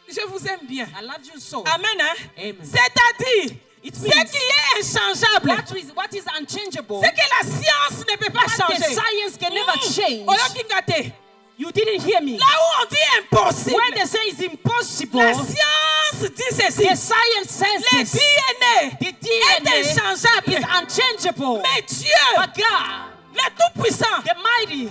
Je vous aime bien. I love you so. Amen. Hein? Amen. C'est-à-dire, It ce means qui est inchangeable, what is unchangeable, c'est que la science ne peut pas what the changer. science can never change. Oyokingate. You didn't hear me. Là où on dit impossible, When they say it's impossible, la science dit ceci. the science says Le this. DNA The est DNA inchangeable. is unchangeable. Mais Dieu, But God, le Tout-Puissant, the mighty,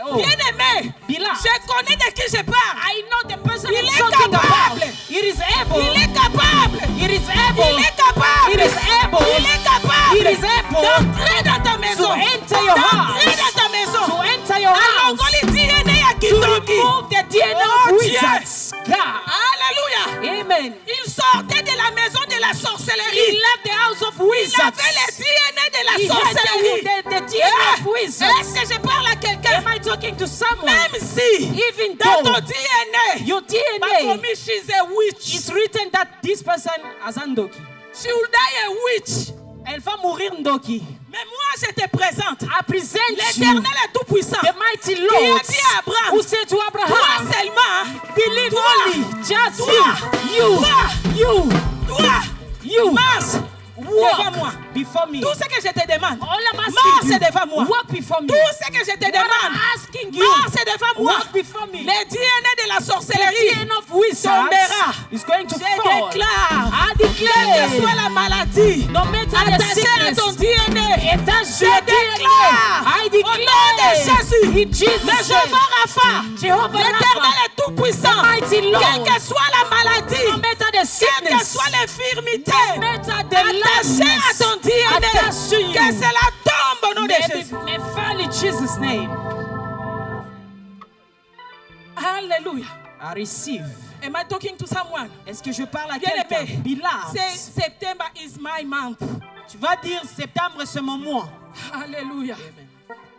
Oh. bien-aimé, Beloved, je connais de qui je parle. I know the person Il I'm est talking capable. about. It is able. Il est capable. It is able. Il est capable. It is able. Il est capable. It is able d'entrer dans ta maison. to enter your D'entrer house. dans ta maison. To enter your Alors, house. on les DNA à To Kitoki. remove the DNA Oh, of Dieu. wizards. God. Alléluia. Amen. Il sortait de la maison de la He sorcellerie. left the house of Il wizards. avait le DNA de la He had sorcellerie. the DNA of wizards. Est-ce que je parle à quelqu'un? Am I talking to someone? Même si Even dans though ton DNA, your DNA Bakomi, she's a witch. it's written that this person has Ndoki. She will die a witch. Elle va mourir Ndoki. Mais moi, je te présente I present you l'Éternel est tout-puissant. the mighty Qui Lord a dit à Abraham, who said to toi Abraham, seulement, believe toi, only, just toi, toi, you, marche devant moi. walk before me. Tout ce que je te demande, All I'm marche asking you, devant moi. walk before me. Tout ce que je te What I'm demande, asking you, marche devant moi. walk before me. Les DNA de la The sorcellerie DNA of wizards tombera. is going to Je fall. déclare, I quelle que soit declare, la maladie, no matter the attachée à ton sickness, DNA, attached to je your déclare, DNA, I au nom de declare, Jésus, in le Jesus' Jéhovah name, Rapha, Jehovah l'Éternel Rapha, est tout-puissant, the mighty Lord, quelle que soit la maladie, no matter the quelle que sickness, soit l'infirmité, no matter the attachée à ton lackness, DNA, attached to you, que cela tombe au nom de Jésus. may fall in Jesus' name. Alléluia. I receive. Am I talking to someone? Est-ce que je parle à Bien-aimé, quelqu'un? Beloved, September is my month. tu vas dire septembre c'est mon mois. Alléluia.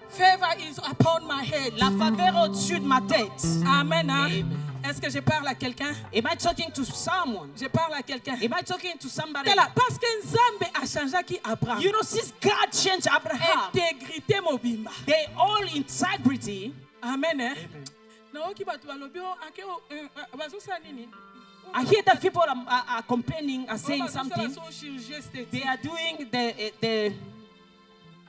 Favor is upon my head. La faveur au-dessus de ma tête. Amen. Hein? Amen. Est-ce que je parle à quelqu'un? Am I talking to someone? Je parle à quelqu'un. Am I talking to somebody? Voilà, parce que Nzambe a changé qui Abraham. You know, since God changed Abraham, Intégrité mobimba. they all integrity. Amen. Hein? Naoki batu balobi o ake o bazosa nini? I hear that people are complaining, are saying Bazosa something. so chirurgie esthétique. They are doing the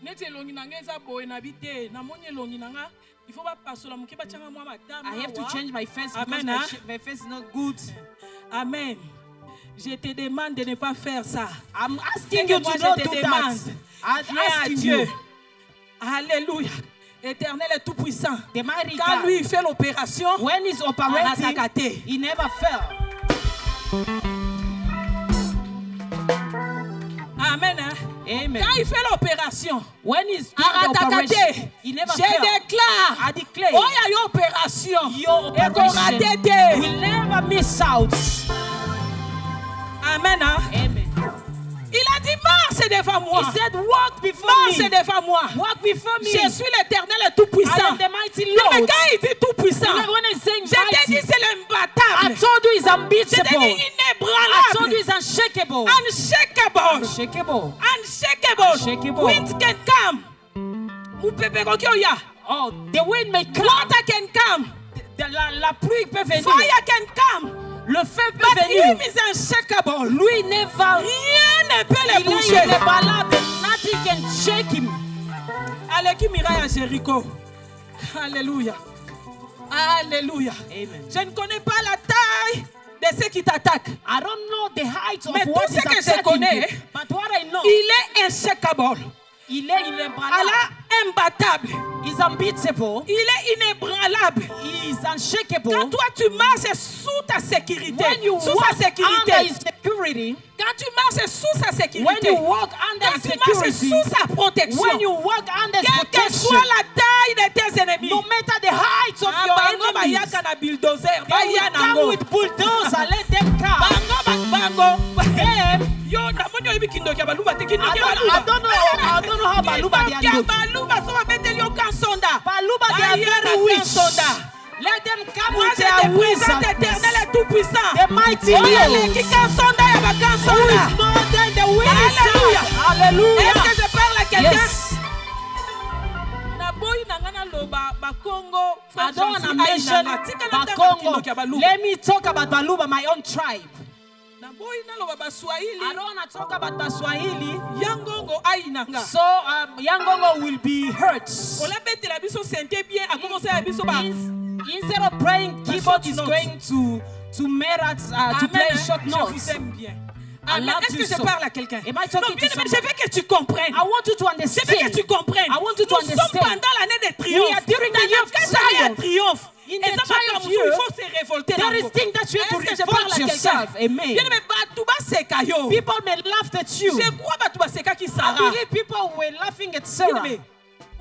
Neti elongi nanga eza boye na bite. Namoni elongi nanga. Il faut pas pasola muke bachanga mwa matama. I have to change my face because Amen, my, hein? my face is not good. Amen. Je te demande de ne pas faire ça. I'm C'est asking que you moi to je not te do that. demande. I'm Viens à asking Dieu. you. Alléluia. Éternel est tout puissant. The mighty Quand God, lui il fait l'opération, when he's operating, he never fell. Amen. Hein? Amen. Quand il fait l'opération, When he's doing the Aratakate, operation, he never je fell. déclare, I declare, oh il y a une opération. your Et qu'on operation raté. will never miss out. Amen. Hein? Amen. Il a dit marche devant moi. He said, walk before Marche me. devant moi. Walk before me. Je suis l'Éternel et tout I puissant. am the mighty Non, mais Lord. quand il dit tout puissant, When I say je t'ai dit mighty, c'est I l'imbattable. told you he's Je t'ai unbeatable. dit I told inébranlable. you he's unshakable. Unshakable. Unshakable. Unshakable. Unshakable. Wind can come. Mupepe kokioya. Oh, the wind may come. Water can come. La pluie peut venir. Fire can come. Le feu peut But him venir. is unshakable. Lui never. Rien ne peut le Il est bouger. inébranlable. Nothing can shake him. Aleki miraille à Jéricho. Alléluia. Alléluia. Amen. Je ne connais pas la taille de ceux qui t'attaquent. I don't know the height of Mais what tout is ce que je attacking connais, you. But what I know, Il est unshakable. il est inébranlable. Allah imbattable. He's unbeatable. Il est inébranlable. He is unshakable. Quand toi tu marches sous ta sécurité, When you sous walk sa under sécurité, his security, quand tu marches sous sa when sécurité, you walk under quand his tu marches security, sous sa protection, when you walk under his quelle que protection, soit la taille de tes ennemis, no matter the height of ah, your bango enemies, bayaka na bulldozer, they will baya come nango. with bulldozer, let them come. Bango nango. Yo, na monyo ibi kindoki ya baluba te kindoki ya baluba. I don't know how Baluba they are Ya looking. baluba so ba beteli yo kansonda. Baluba they are very rich. Let them come Moi with je their te présente wizardness. éternel et tout puissant. The mighty Oya Lord. leki kansonda ya ba Who kansonda. is more than the wizard? Est-ce Hallelujah. que je parle à quelqu'un? Yes. Na boyi na ngana loba ba Congo. I don't want to mention Bakongo. Let me talk about Baluba, my own tribe. Na boyi na loba ba Swahili. I don't want to talk about Baswahili. Yangongo ai nanga. So Yangongo will be hurt. Ola betela biso sente bien a commencer à biso ba. Instead of praying keyboard, is going to to play short Je vous notes. aime bien. I Amen. love Est-ce you que je so. parle à quelqu'un? Am I talking Non, bien to aimé, je somebody? veux que tu comprennes. I want you to Je veux que understand. tu comprennes. I want you to Nous sommes understand. pendant l'année de triomphe. We are during the year of triumph. triomphe. In Et the ça, triumph il year, faut se révolter. there is things that you have to Est-ce que je parle revolt à yourself. quelqu'un? Amen. Bien aimé, Batouba Sekayo. People may laugh at you. Je crois Batouba Seka qui I Sarah. believe people were laughing at Bien Sarah. aimé,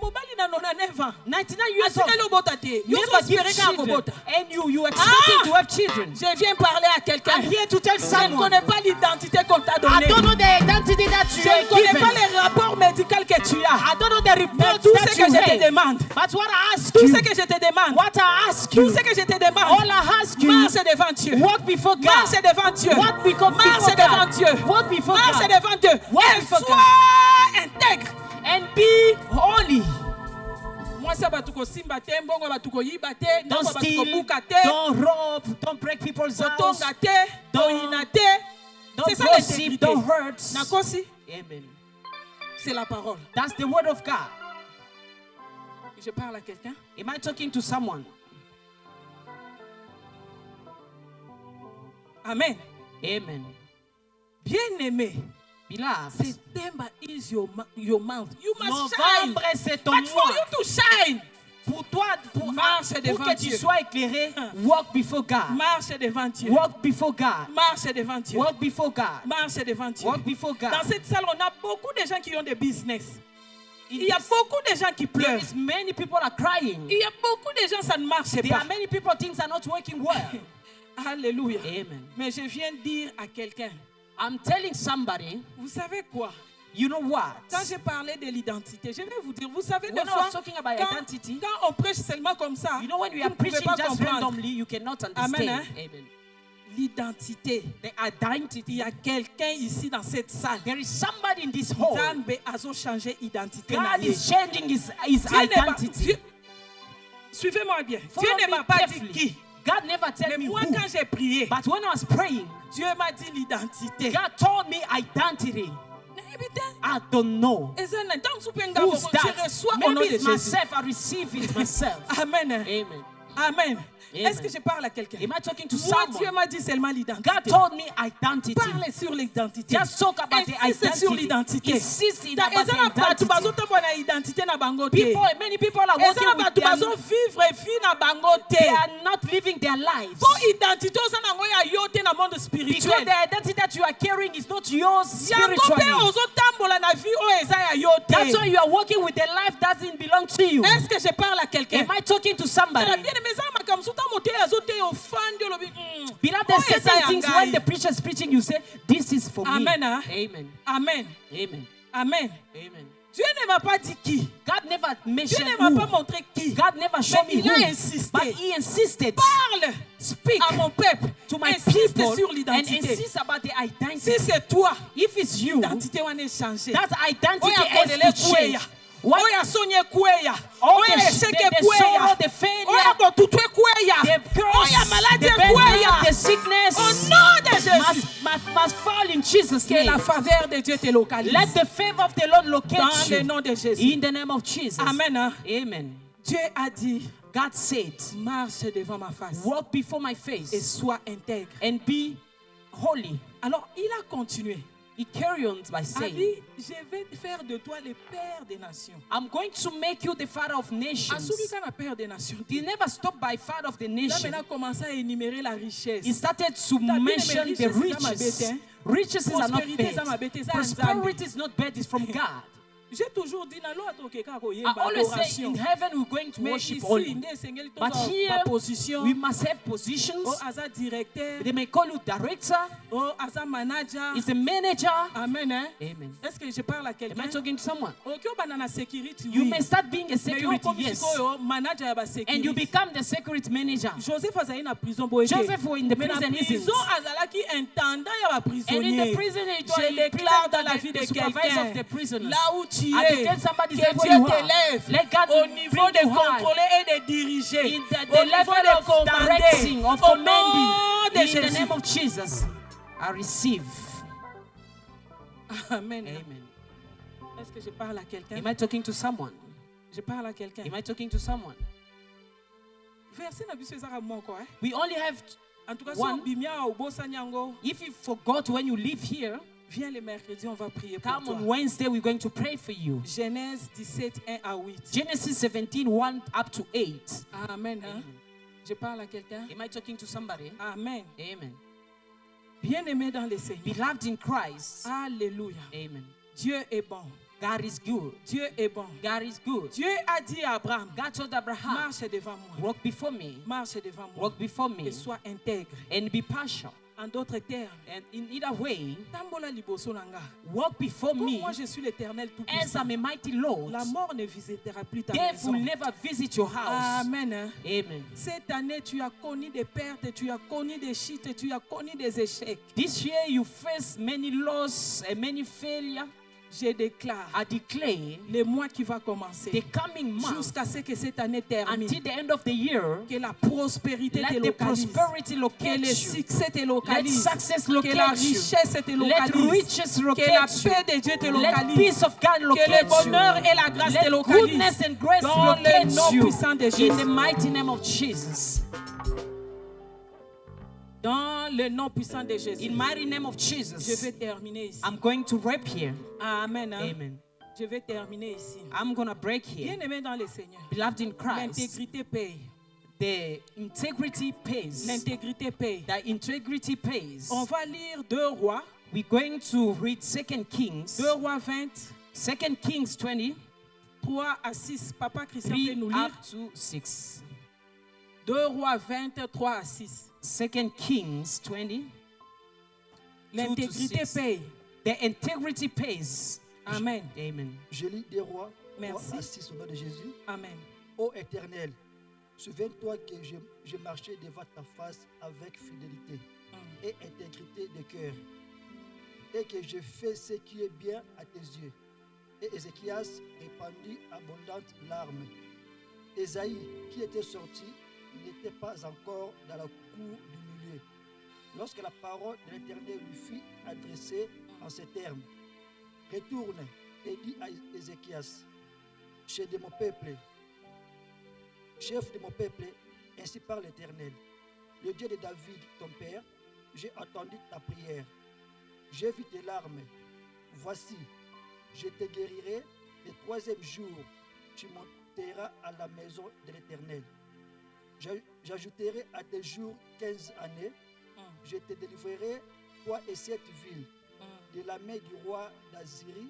mobali na 99 ans. 99 years old. Asikali obota te. Yo Never give espérer qu'à children. kobota. And you expecting to have children. Je viens parler à quelqu'un. I'm here to tell Je ne someone. connais pas l'identité qu'on t'a I donnée. don't know the identity that you Je ne are connais given. pas les rapports médicaux que tu as. I don't know the Mais reports tout that ce you que je te have. demande, But what I ask tout you, ce que je te demande, what I ask tout you, ce que je te demande, all I ask you, marche devant Dieu. walk before God. Marche devant Dieu. Walk before Marche God. devant Dieu. Walk before Marche God. devant Dieu. Walk Et before sois intègre. And be holy. Moi, ça va tout simba te, mbongo va tout yiba te, Don't ndongo va tout steal, buka te, don't rob, don't break people's house, kotonga te, Don't- toina te. C'est don't ça gossip, l'intégrité. don't hurt. Nakosi, Amen. c'est la parole. That's the word of God. Je parle à quelqu'un. Am I talking to someone? Amen. Amen. Bien-aimé, Beloved, September is your month. You must shine. novembre c'est ton But for mois. you to shine, Pour toi, pour Marche devant que tu Dieu. sois éclairé, walk before God. marche devant Dieu. Walk before God. Marche devant Dieu. Walk before God. Marche devant Dieu. Walk before God. Dans cette salle, on a beaucoup de gens qui ont des business. Il y a beaucoup de gens qui There pleurent. is many people are crying. Il y a beaucoup de gens, ça ne marche There pas. are many people things are not working well. Alléluia. Amen. Mais je viens dire à quelqu'un, I'm telling somebody, vous savez quoi? you know what? Quand j'ai parlé de l'identité, je vais vous dire, vous savez, des When I fois, was talking about quand, identity, quand on prêche seulement comme ça, you know when we vous are ne pouvez preaching pas just comprendre. randomly, you cannot understand. Amen, hein? Amen. L'identité. The Il identity. y a quelqu'un ici dans cette salle. There is somebody in this hall. Zambe a changé identité. God is changing his Dieu n'est pas- identity. Dieu- Suivez-moi bien. Follow Dieu ne me m'a pas dit carefully. qui. God never tell Mais me moi, who. quand j'ai prié, But when I was praying, Dieu m'a dit l'identité. God told me identity. Eh, putain. I don't know. Et ça, dans ce pays, Who's je that? reçois au nom Maybe de it's Jésus. myself. I receive it myself. Amen. Amen. Amen. Amen. Est-ce que je parle à quelqu'un? Am I talking to Moi, Dieu someone? m'a dit seulement l'identité. God told me identity. Parle sur l'identité. Just talk about the Insiste sur identity. l'identité. Insist in Ta- about eza na the bato identity. bazotambola na identité na bango te. People, many people are Eza working na with bato their, bazovivre vie na bango te. they are not living their lives. Po identité oza nango ya yo te na monde Because spirituel. the identity that you are carrying is not yours Yango mpe spiritually. ozotambola na vie oyo eza ya yo That's why te. you are working with a life that doesn't belong to you. Est-ce que je parle à quelqu'un? Am I talking to Tala somebody? bien aimé eza makambo so ntango te azote ofandi olobi. Beloved, oyo there's eza certain ya things ngai. when the preacher is preaching, you say, this is for me. Amen, hein? Amen. Amen. Amen. Amen. Amen. Dieu ne m'a pas dit qui. God never Dieu mentioned ne m'a pas who. montré qui. God never showed me il a who. insisté. But he insisted. Parle Speak à mon peuple. to my Insiste people sur and l'identité. insist about the Si identity. c'est toi, If it's you, l'identité wana est changée. that identity Oya has kodele to change. kweya. What Oya sonye kweya. all Oya the échec sorrow, kweya. the failure, Oya kotutwe kweya. the curse, Oya maladie the bad kweya. luck, the sickness Au nom de Jésus. must fall in Jesus' Que name. la faveur de Dieu te localise. Let the favor of the Lord Dans locate le you. nom de Jésus. In the name of Jesus. Amen. Hein? Amen. Dieu a dit, God said, marche devant ma face walk before my et face sois intègre. and be holy. Alors, il a continué. He carried on by A saying, dit, je vais faire de toi le père des nations. I'm going to make you the father of nations. Asubi kana père des nations. He never stopped by father of the Là, nation. maintenant, commencé à énumérer la richesse. He started to bien mention aimé, the richesse, c'est ma bête, riches. hein. Riches are not Prospérité, c'est ma bad. bête, c'est un Prosperity is not bad, it's from God. J'ai toujours dit na lo atokeka ko I yemba always say in adoration. heaven we're going to Mais worship ici only. nde esengeli But tozwa here ba position. we must have positions. Oh aza directeur. They may call you director. Oh aza manager. Is a manager. Amen. Hein? Amen. Est-ce que je parle à Am quelqu'un? I talking to someone? Ok bana na sécurité. You Oui. may start being a Mais yo security, comme yes. sikoyo manager ya ba And you sécurité. become the security manager. Joseph azali na prison boye. Joseph was in the Mais na prison, isn't prison it? azalaki intendant ya ba And in prisonnier. the prison, it was Je déclare dans la the vie de supervisor of the quelqu'un, prisoners. là où tu At the es, gate, somebody's que there where Dieu you are. t'élève Let God au niveau bring de you high. contrôler et de diriger, In au the niveau level de of directing, commander, of au nom commanding, de in the Jésus. name of Jesus, I receive. Amen. Amen. Est-ce que je parle à quelqu'un? Am I talking to someone? Je parle à quelqu'un. Am I talking to someone? Verset na biso ezaka moko, hein? We only have, En tout cas, One. si bimia au bosanyango, if you forgot when you live here, viens le mercredi, on va prier pour come toi. on Wednesday, we're going to pray for you. Genèse 17, 1 à 8. Genesis 17, 1 up to 8. Amen. Hein? Je parle à quelqu'un. Am I talking to somebody? Amen. Amen. Bien-aimé dans le Seigneur. Beloved in Christ. Alléluia. Amen. Dieu est bon. God is good. Dieu est bon. God is good. Dieu a dit à Abraham, God told Abraham, marche devant moi. walk before me, Marche devant moi. walk before me, Et sois intègre. and be partial. En d'autres termes, And in either way, tambola liboso nanga. walk before Comme me moi je suis l'Éternel as tout-puissant. I'm a mighty Lord. La mort ne visitera plus ta Death maison. will never visit your house. Amen. Hein? Amen. Cette année, tu as connu des pertes, tu as connu des chutes, tu as connu des échecs. This year you face many losses and many failures. Je déclare I declare le mois qui va commencer the coming month jusqu'à ce que cette année termine. until the end of the year, Que la prospérité te let the localise. prosperity Que locate le you. succès te Let localise. success Que la locate you. richesse te Let localise. riches Que la locate you. paix de Dieu te Let localise. peace of God Que le locate bonheur you. et la grâce te Let localisent. goodness and grace Dans le locate nom you. puissant de In Jésus. the mighty name of Jesus. Dans le nom puissant de Jésus. In mighty name of Je Jesus. vais terminer ici. I'm going to wrap here. Amen. Hein? Amen. Je vais terminer ici. I'm going to break here. Bien-aimé dans le Seigneur. Beloved in Christ, L'intégrité paye. the integrity pays. L'intégrité paye. The integrity pays. On va lire 2 Rois. We're going to read 2 Kings. 2 Rois 20, 2 Kings 20, 3 à 6. Papa Christian 3 peut nous up lire. to 6. 2 Rois 20, 3 à 6. 2 Kings 20. L'intégrité 6. paye. The integrity pays. Amen. Amen. Je lis des rois, Merci. 3 à 6 au nom de Jésus. Amen. Ô Éternel, souviens-toi que je marchais devant ta face avec fidélité et intégrité de cœur, et que je fais ce qui est bien à tes yeux. Et Ézéchias répandit abondantes larmes. Ésaïe, qui était sorti, n'était pas encore dans la cour du milieu, lorsque la parole de l'Éternel lui fut adressée en ces termes. Retourne et dis à Ézéchias, chef de mon peuple, ainsi parle l'Éternel, le Dieu de David, ton père, j'ai entendu ta prière, j'ai vu tes larmes. Voici, je te guérirai le 3e jour, tu monteras à la maison de l'Éternel. J'ajouterai à tes jours 15 années, je te délivrerai, toi et cette ville, de la main du roi d'Assyrie.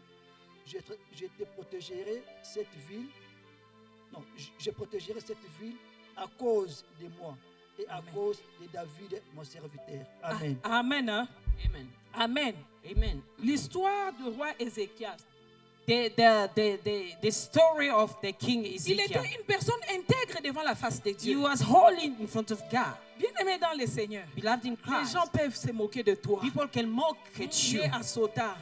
Je te protégerai cette ville. Non, je protégerai cette ville à cause de moi et à cause de David, mon serviteur. Amen. Amen. Hein? Amen. Amen. Amen. L'histoire du roi Ézéchias. The story of the king Il Ezekiel. était une personne intègre devant la face de He Dieu. was holy in front of God. Bien-aimé dans le Seigneur. Beloved in Les Christ. gens peuvent se moquer de toi. People can mock at Tu you. es à Sota.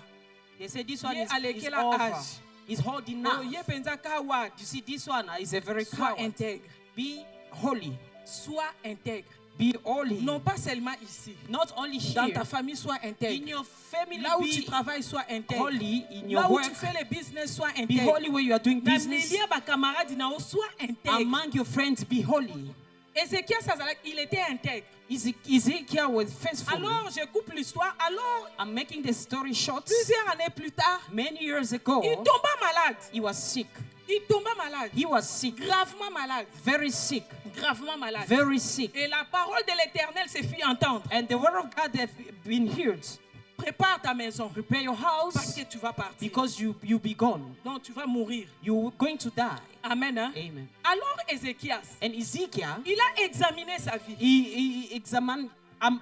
They say this one Ye is alekela over. âge. He's old Oh, enough. ye penza coward. You see, this one is a very Sois coward. intègre. Be holy. Sois intègre. Be holy. Non pas seulement ici. Not only Dans here. ta famille, sois In intègre. your family, Là où tu be travailles, sois intègre. holy. In your Là où work, tu fais le business, sois be intègre. holy where you are doing Dans business. milieu ba camarade nao, sois intègre. Among your friends, be holy. Ézéchias, il était intègre. Ezekiel was faithful. Alors, je coupe l'histoire. Alors, I'm making the story short. plusieurs années plus tard, Many years ago, il tomba malade. he was sick. Il tomba malade. He was sick. Gravement malade. Very sick. Gravement malade. Very sick. Et la parole de l'Éternel se fit entendre. And the word of God had been heard. Prépare ta maison. Prepare your Parce house que tu vas partir. because you be gone. Donc tu vas mourir. You're going to die. Amen. Hein? Amen. Alors Ézéchias, And Ezekiel, il a examiné sa vie. he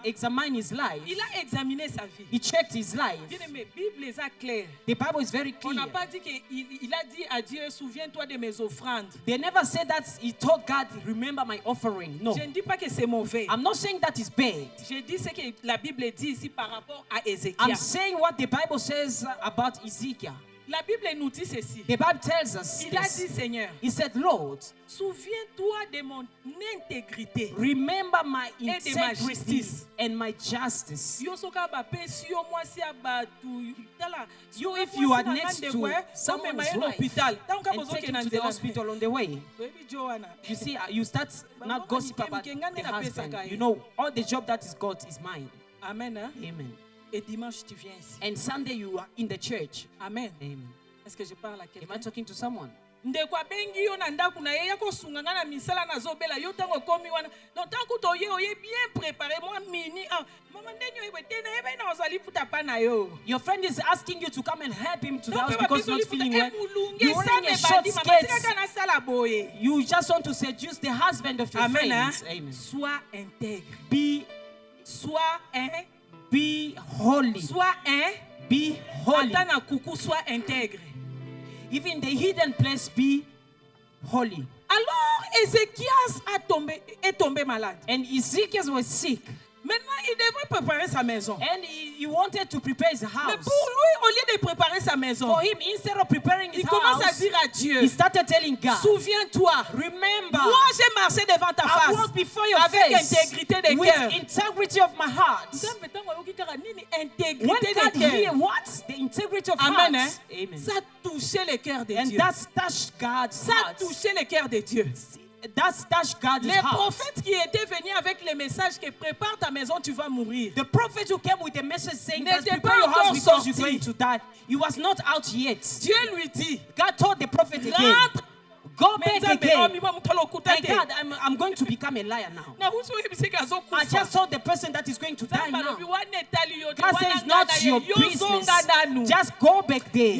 examined his life. Il a examiné sa vie. He checked his life. Bien aimé, Bible est claire. The Bible is very On clear. n'a pas dit qu'il a dit à Dieu, souviens-toi de mes offrandes. They never said that he told God, remember my offering. No. Je ne dis pas que c'est mauvais. I'm not saying that is bad. Je dis ce que la Bible dit ici par rapport à I'm Ézéchias. saying what the Bible says about Ezekiel. La Bible nous dit ceci. The Bible tells us Il a this. dit, Seigneur, He said, Lord, souviens-toi de mon intégrité. remember my Et de ma integrity justice. and my justice. Yo soka ba pesi yo mwasi abatu. Tala. You, if you are next to someone's wife and take him to the hospital on the way, you see, you start now gossip about the husband. You know, all the job that is God is mine. Amen. Hein? Amen. Et dimanche tu viens ici. And Sunday you are in the church. Amen. Amen. Est-ce que je parle à Am quelqu'un? I talking to someone? Ndeko abengi yo na ndako na ye ya kosunganga na misala na zobela yo tango komi wana. Donc tant que toye oye bien préparé moi mini ah mama ndenyo ebe tena ebe na ozali puta pa na yo. Your friend is asking you to come and help him to the house Donc because he's not feeling well. You're ça wearing me a short badi mama tika skirt. kana sala boye. You just want to seduce the husband of your Amen. Hein? friends. Amen. Sois intègre. Sois Be holy. sois Be holy. Ata na kuku sois intègre. Even in the hidden place, be holy. Alors Ézéchias est tombé malade. And Ezekiel was sick. Maintenant, il devrait préparer sa maison. And he wanted to prepare his Mais house. pour lui, au lieu de préparer sa maison, For him, instead of preparing his il commence à house, dire à Dieu, he started telling God, souviens-toi, remember, moi j'ai marché devant ta I face walk before your avec face intégrité de with cœur. integrity of my heart. When Intégrité God de hear cœur. what? The integrity of Amen. heart. Hein? Amen. Ça touchait le cœur de And Dieu. that's touched God's Ça heart. touchait le cœur de Dieu. That's touched God's Les heart. prophètes qui étaient venus avec les messages que prépare ta maison, tu vas mourir. The prophet who came with a message saying that N'était prepare pas your house encore because you're sorti. going to die, he was not out yet. Dieu lui dit, God told the prophet again, rentre. go back again. Mais God, I'm going to become a liar now. I just told the person that is going to die now. God says it's not your business. Just go back there.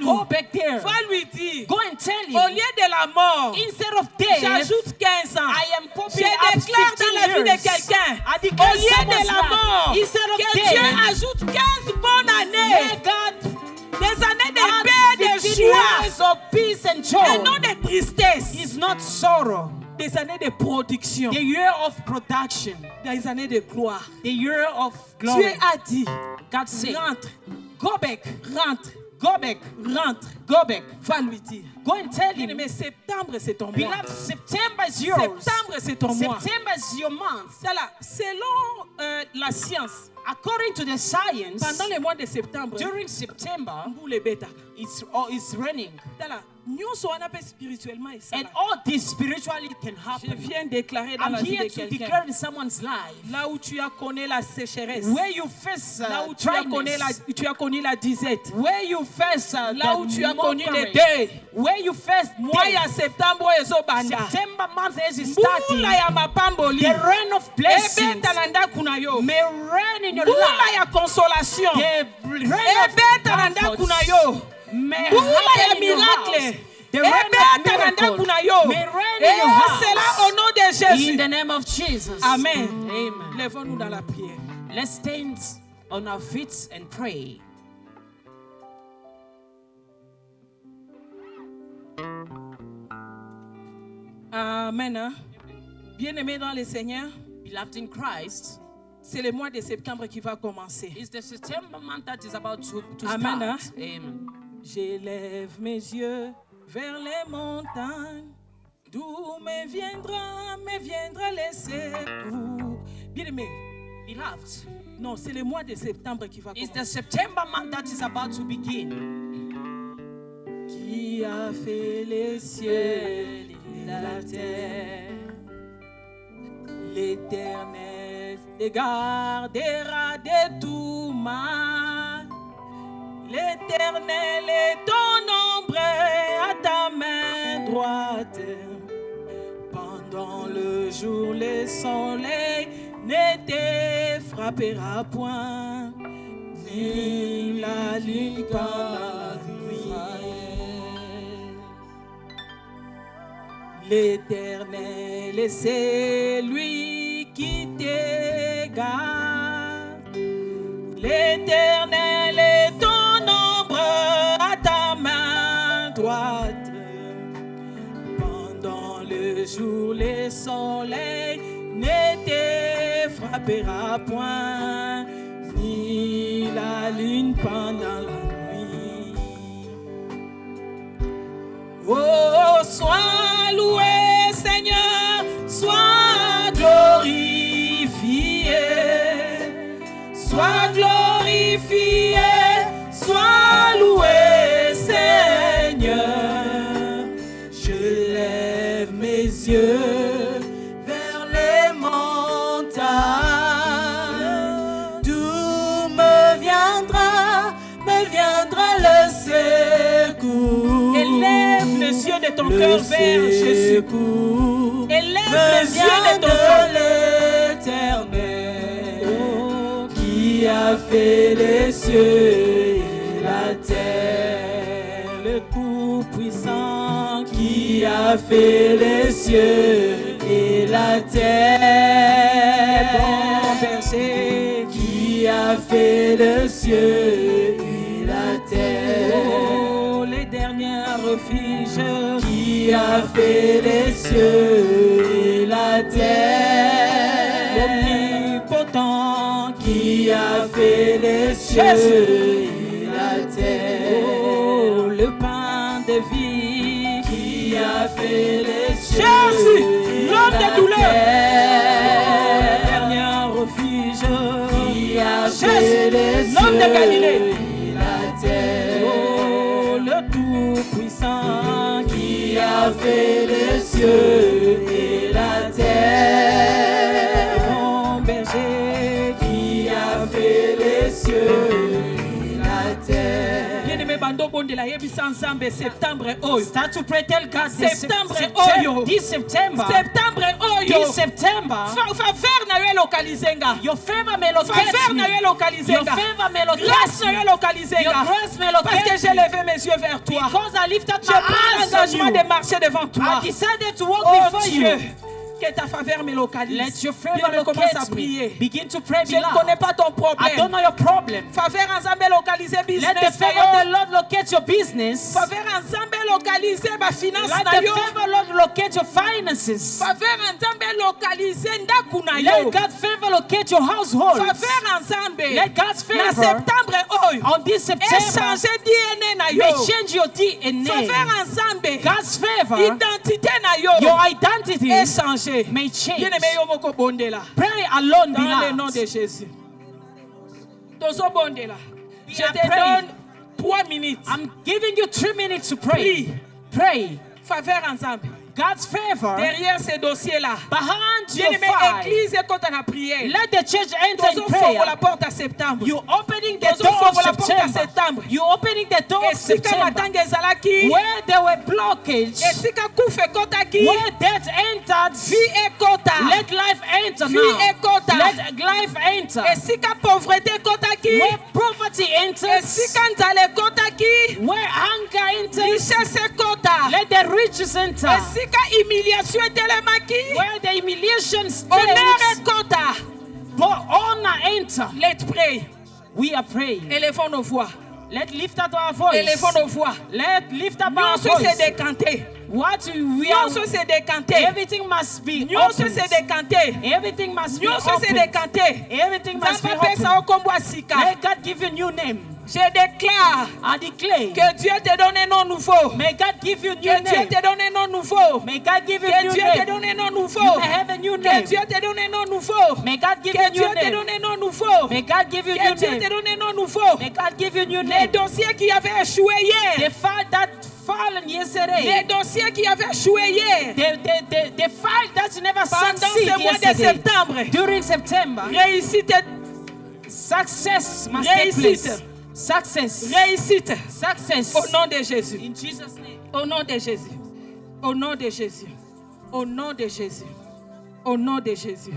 Go back there. Va lui dire, Go and tell au him, lieu de la mort, instead of death, j'ajoute 15 ans. I am Je popping up déclare dans la 15 vie de years. quelqu'un, I au declare lieu de someone's la life, mort, instead of que death, Dieu ajoute 15 bonnes années, may God des années de add paix, de 15 joie, years of peace and et non joy. de tristesse, It's not sorrow. des années de production, The year of production. des années de gloire. The year of Dieu glory. a dit, God said, rentre, go back, rentre, go back, rentre. go back. Va lui dire. Go and tell him, Mais septembre, c'est ton mois. beloved, September is yours. Septembre, c'est ton mois. September is your month. Voilà, selon la science, According to the science, pendant le mois de septembre, during September, mbule betaka. it's raining. Voilà, nyonso wana pe spirituellement et ça. And all this spiritually can Je happen. viens déclarer dans I'm la vie here de to quelqu'un. declare in someone's life, Là où tu as connu la sécheresse, where you face là où tu as connu la disette, where you face là où tu as connu les mockery, deuils. where you face Moi ya septembre ezobanda. September month as is starting, Mbula ya mapamboli. the rain of blessings Ebeta na ndaku na yo. may rain in your Mbula life. ya consolation. The rain Ebeta na of ndaku na comfort yo. may Mbula ya happen in your miracle. house. The rain of Ebeta na ndaku miracle na yo. may rain Et in your house. cela au nom de Jésus. In the name of Jesus. Amen. Amen. Lèvons-nous dans la prière. Let's stand on our feet and pray. Amen. Hein? Bien-aimés dans le Seigneur, Beloved in Christ, c'est le mois de septembre qui va commencer. it's the September month that is about to Amen, start. Amen. J'élève mes yeux vers les montagnes, d'où me viendra le secours. Bien-aimés, Beloved, non, c'est le mois de septembre qui va it's commencer. the September month that is about to begin. Qui a fait les cieux et la terre? L'Éternel te gardera de tout mal. L'Éternel est ton ombre à ta main droite. Pendant le jour, le soleil ne te frappera point. ni la lune pendant la nuit. L'Éternel, c'est lui qui te garde. L'Éternel est ton ombre à ta main droite. Pendant le jour, le soleil ne te frappera point, ni la lune pendant la nuit. Oh, sois loué, Seigneur, sois glorifié, sois glorifié, sois loué, Seigneur. Je lève mes yeux vers les montagnes, d'où me viendra le secours. Élève les yeux de ton cœur vers Jésus. Élève les yeux de ton cœur. L'Éternel qui a fait les cieux et la terre. Le Tout-Puissant qui a fait les cieux et la terre. Le bon berger qui a fait les cieux et la terre. Oh, les derniers refuges qui a fait les cieux et la terre. L'omnipotent qui a fait les cieux et la terre. Oh, le pain de vie qui a fait les cieux. Jésus, l'homme de douleur. Le dernier refuge qui a fait les cieux. L'homme de Galilée. Oh, le Tout-Puissant qui a fait les cieux et la terre. Mon berger qui a fait les cieux et la terre. Bien-aimé bando bondela yebisa nzambe septembre oyo. Start to pray, tell God septembre oyo. This September. Septembre oyo. This September. Faveur na yo localizenga. Your favor me locate. Faveur na yo localizenga. Your favor me locate. Grâce na yo localizenga. Your grace me locate. Parce que j'ai levé mes yeux vers toi. Because I lift up my eyes. J'ai pris l'engagement de marcher devant toi. I decided to walk before you. Que ta faveur me localise. Let your favor locate me. Begin to pray. Je ne connais pas ton problème. I don't know your problem. Faveur ensemble localiser business. Let the favor of the Lord locate your business. Faveur ensemble localiser ma finance na yo. Let the favor Lord locate your finances. Faveur ensemble localiser ndaku na yo. Let God's favor locate your household. Faveur ensemble. Let God's favor. Na septembre oyo. On this September. Changer DNA na yo. May change your DNA. Faveur ensemble. God's favor. Identité na yo. Your identity. Changer. May change. Pray alone dans le nom de Jésus. Je te donne 3 minutes. I'm giving you 3 minutes to pray. Pray. Faveur ensemble. God's favor derrière ces dossiers-là. Behind your file. Église quand on a prié. Let the church enter in prayer. La porte à septembre. You opening the door of September. You opening the door of September. Where there were blockage. Where death entered. Let life enter now. Let life enter. Where poverty enters. Where hunger enters. Let the riches enter. Where the humiliation stands, honor enter. Let's pray. We are praying. Élevons nos voix. Let's lift up our voice. Élevons nos voix. Let's lift up our voice. What we are. Everything must be open. Everything must be open. Everything must be open. Let God give you a new name. Je déclare que Dieu te donne un nom nouveau. May God give you a new name. Que Dieu te donne un nom nouveau. May God give you a new name. Que Dieu te donne un nom nouveau. You may have a new name. Que Dieu te donne un nom nouveau. May God give you a new name. Que Dieu te donne un nom nouveau. May God give you a new name. Que Dieu te donne un nom nouveau. May God give you a new name. Les dossiers qui avaient échoué hier. The file that fallen yesterday. Les dossiers qui avaient échoué hier. The file that never succeeded yesterday. Pendant ce mois de septembre. During September. Réussite. Success must take place. Success. Réussite. Success. Au nom de Jésus. In Jesus' name. Au nom de Jésus. Au nom de Jésus. Au nom de Jésus. Au nom de Jésus.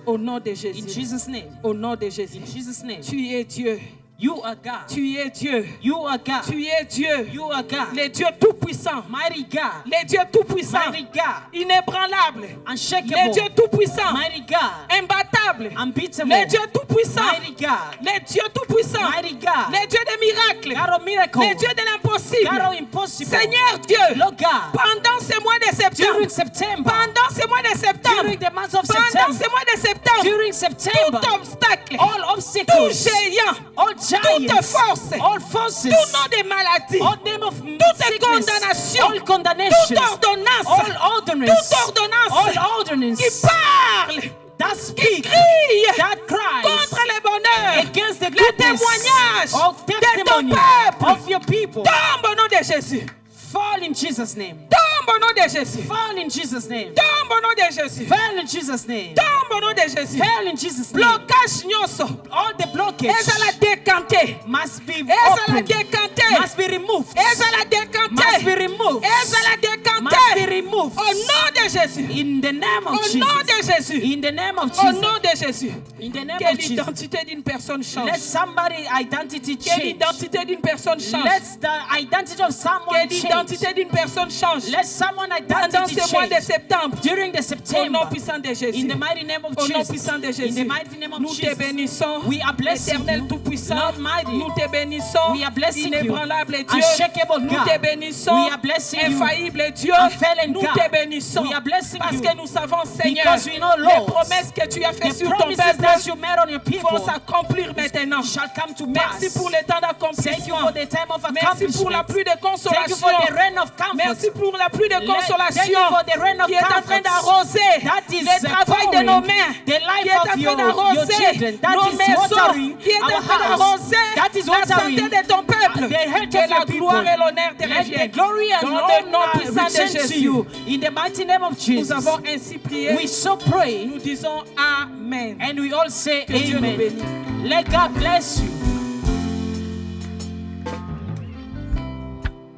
Au nom de Jésus. In Jesus' name. Au nom de Jésus. In Jesus' name. Tu es Dieu. You are God. Tu es Dieu. You are God. Tu es Dieu. You are God. Le Dieu tout-puissant. Mighty God. Le Dieu tout-puissant. Mighty God. Inébranlable. Unshakable. Le Dieu tout-puissant. Mighty God. Imbattable. Unbeatable. Le Dieu tout-puissant. Mighty God. Le Dieu tout-puissant. Mighty God. Le Dieu des miracles. God of miracle. Le Dieu de l'impossible. God of impossible. Seigneur Dieu. Lord God. Pendant ce mois de septembre. During September. Pendant ce mois de septembre. During the month of Pendant September. ce mois de septembre. During September. Tout obstacle. All Tout obstacles. géant. All giants. Toute force. All forces. Tout nom de maladie. All name of Toute sickness. condamnation. All condemnations. Toute ordonnance. All ordinance. Toute ordonnance. All ordinance. Qui parle. That Qui speak. crie. That cries. Contre le bonheur. Against the Le goodness témoignage of de ton testimony peuple. of your people. Tombe au nom de Jésus. Fall in Jesus' name. Tombe au nom de Jésus. Fall in Jesus' name. Tombe au nom de Jésus. Fall in Jesus' name. Tombe au nom de Jésus. Fall in Jesus' name. Blocage nyonso. All the blockage Ezala décanté. must be Ezala opened. décanté. Must be removed. Ezala Must be décanté. removed. Ezala Must be décanté. removed. Au nom de Jésus. In the name of Au nom de Jesus. Jésus. In the name of Au Jesus. nom de Jésus. In the name Que of Jesus. l'identité d'une personne change. Let somebody identity Que change. l'identité d'une personne change. Let the identity of Que someone change. l'identité d'une personne change. Let someone Pendant identity ce mois de change. septembre. During the Au September. nom puissant de Jésus. In the mighty name of Au nom Jesus. puissant de In Jésus. the mighty name of Nous te Jesus. bénissons. We are blessing Éternel you. tout-puissant. Lord mighty. Nous te bénissons. We are blessing you. Inébranlable Dieu. Unshakable Nous God. te bénissons. We are blessing you. Infaillible Dieu. Unfailing Nous God. te bénissons. We are blessing Parce you. que nous savons, Seigneur, Because we know, les Lord, promesses que tu as faites The sur ton promises peuple that you made on your people vont s'accomplir maintenant. shall come to Merci pass. pour le temps Thank you d'accomplissement. for the time of Merci pour la accomplishment. pluie de Thank you consolation. for the rain of comfort. Merci pour la pluie de Thank you consolation for the rain of qui est en train comfort. d'arroser That is le travail de nos mains, the qui life est en of train your d'arroser children. That nos is maisons, watering qui est en our train house. d'arroser That is la santé watering de ton peuple. the health Que of la your gloire people. et l'honneur te Let the reviennent. glory and Dans le nom honor puissant de return to Jésus. you. In the mighty name of Nous Jesus. avons ainsi prié. We so pray Nous disons Amen. and we all say Que Dieu nous amen. bénisse. Let God bless you.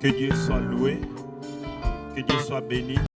Que Dieu soit loué, que Dieu soit béni.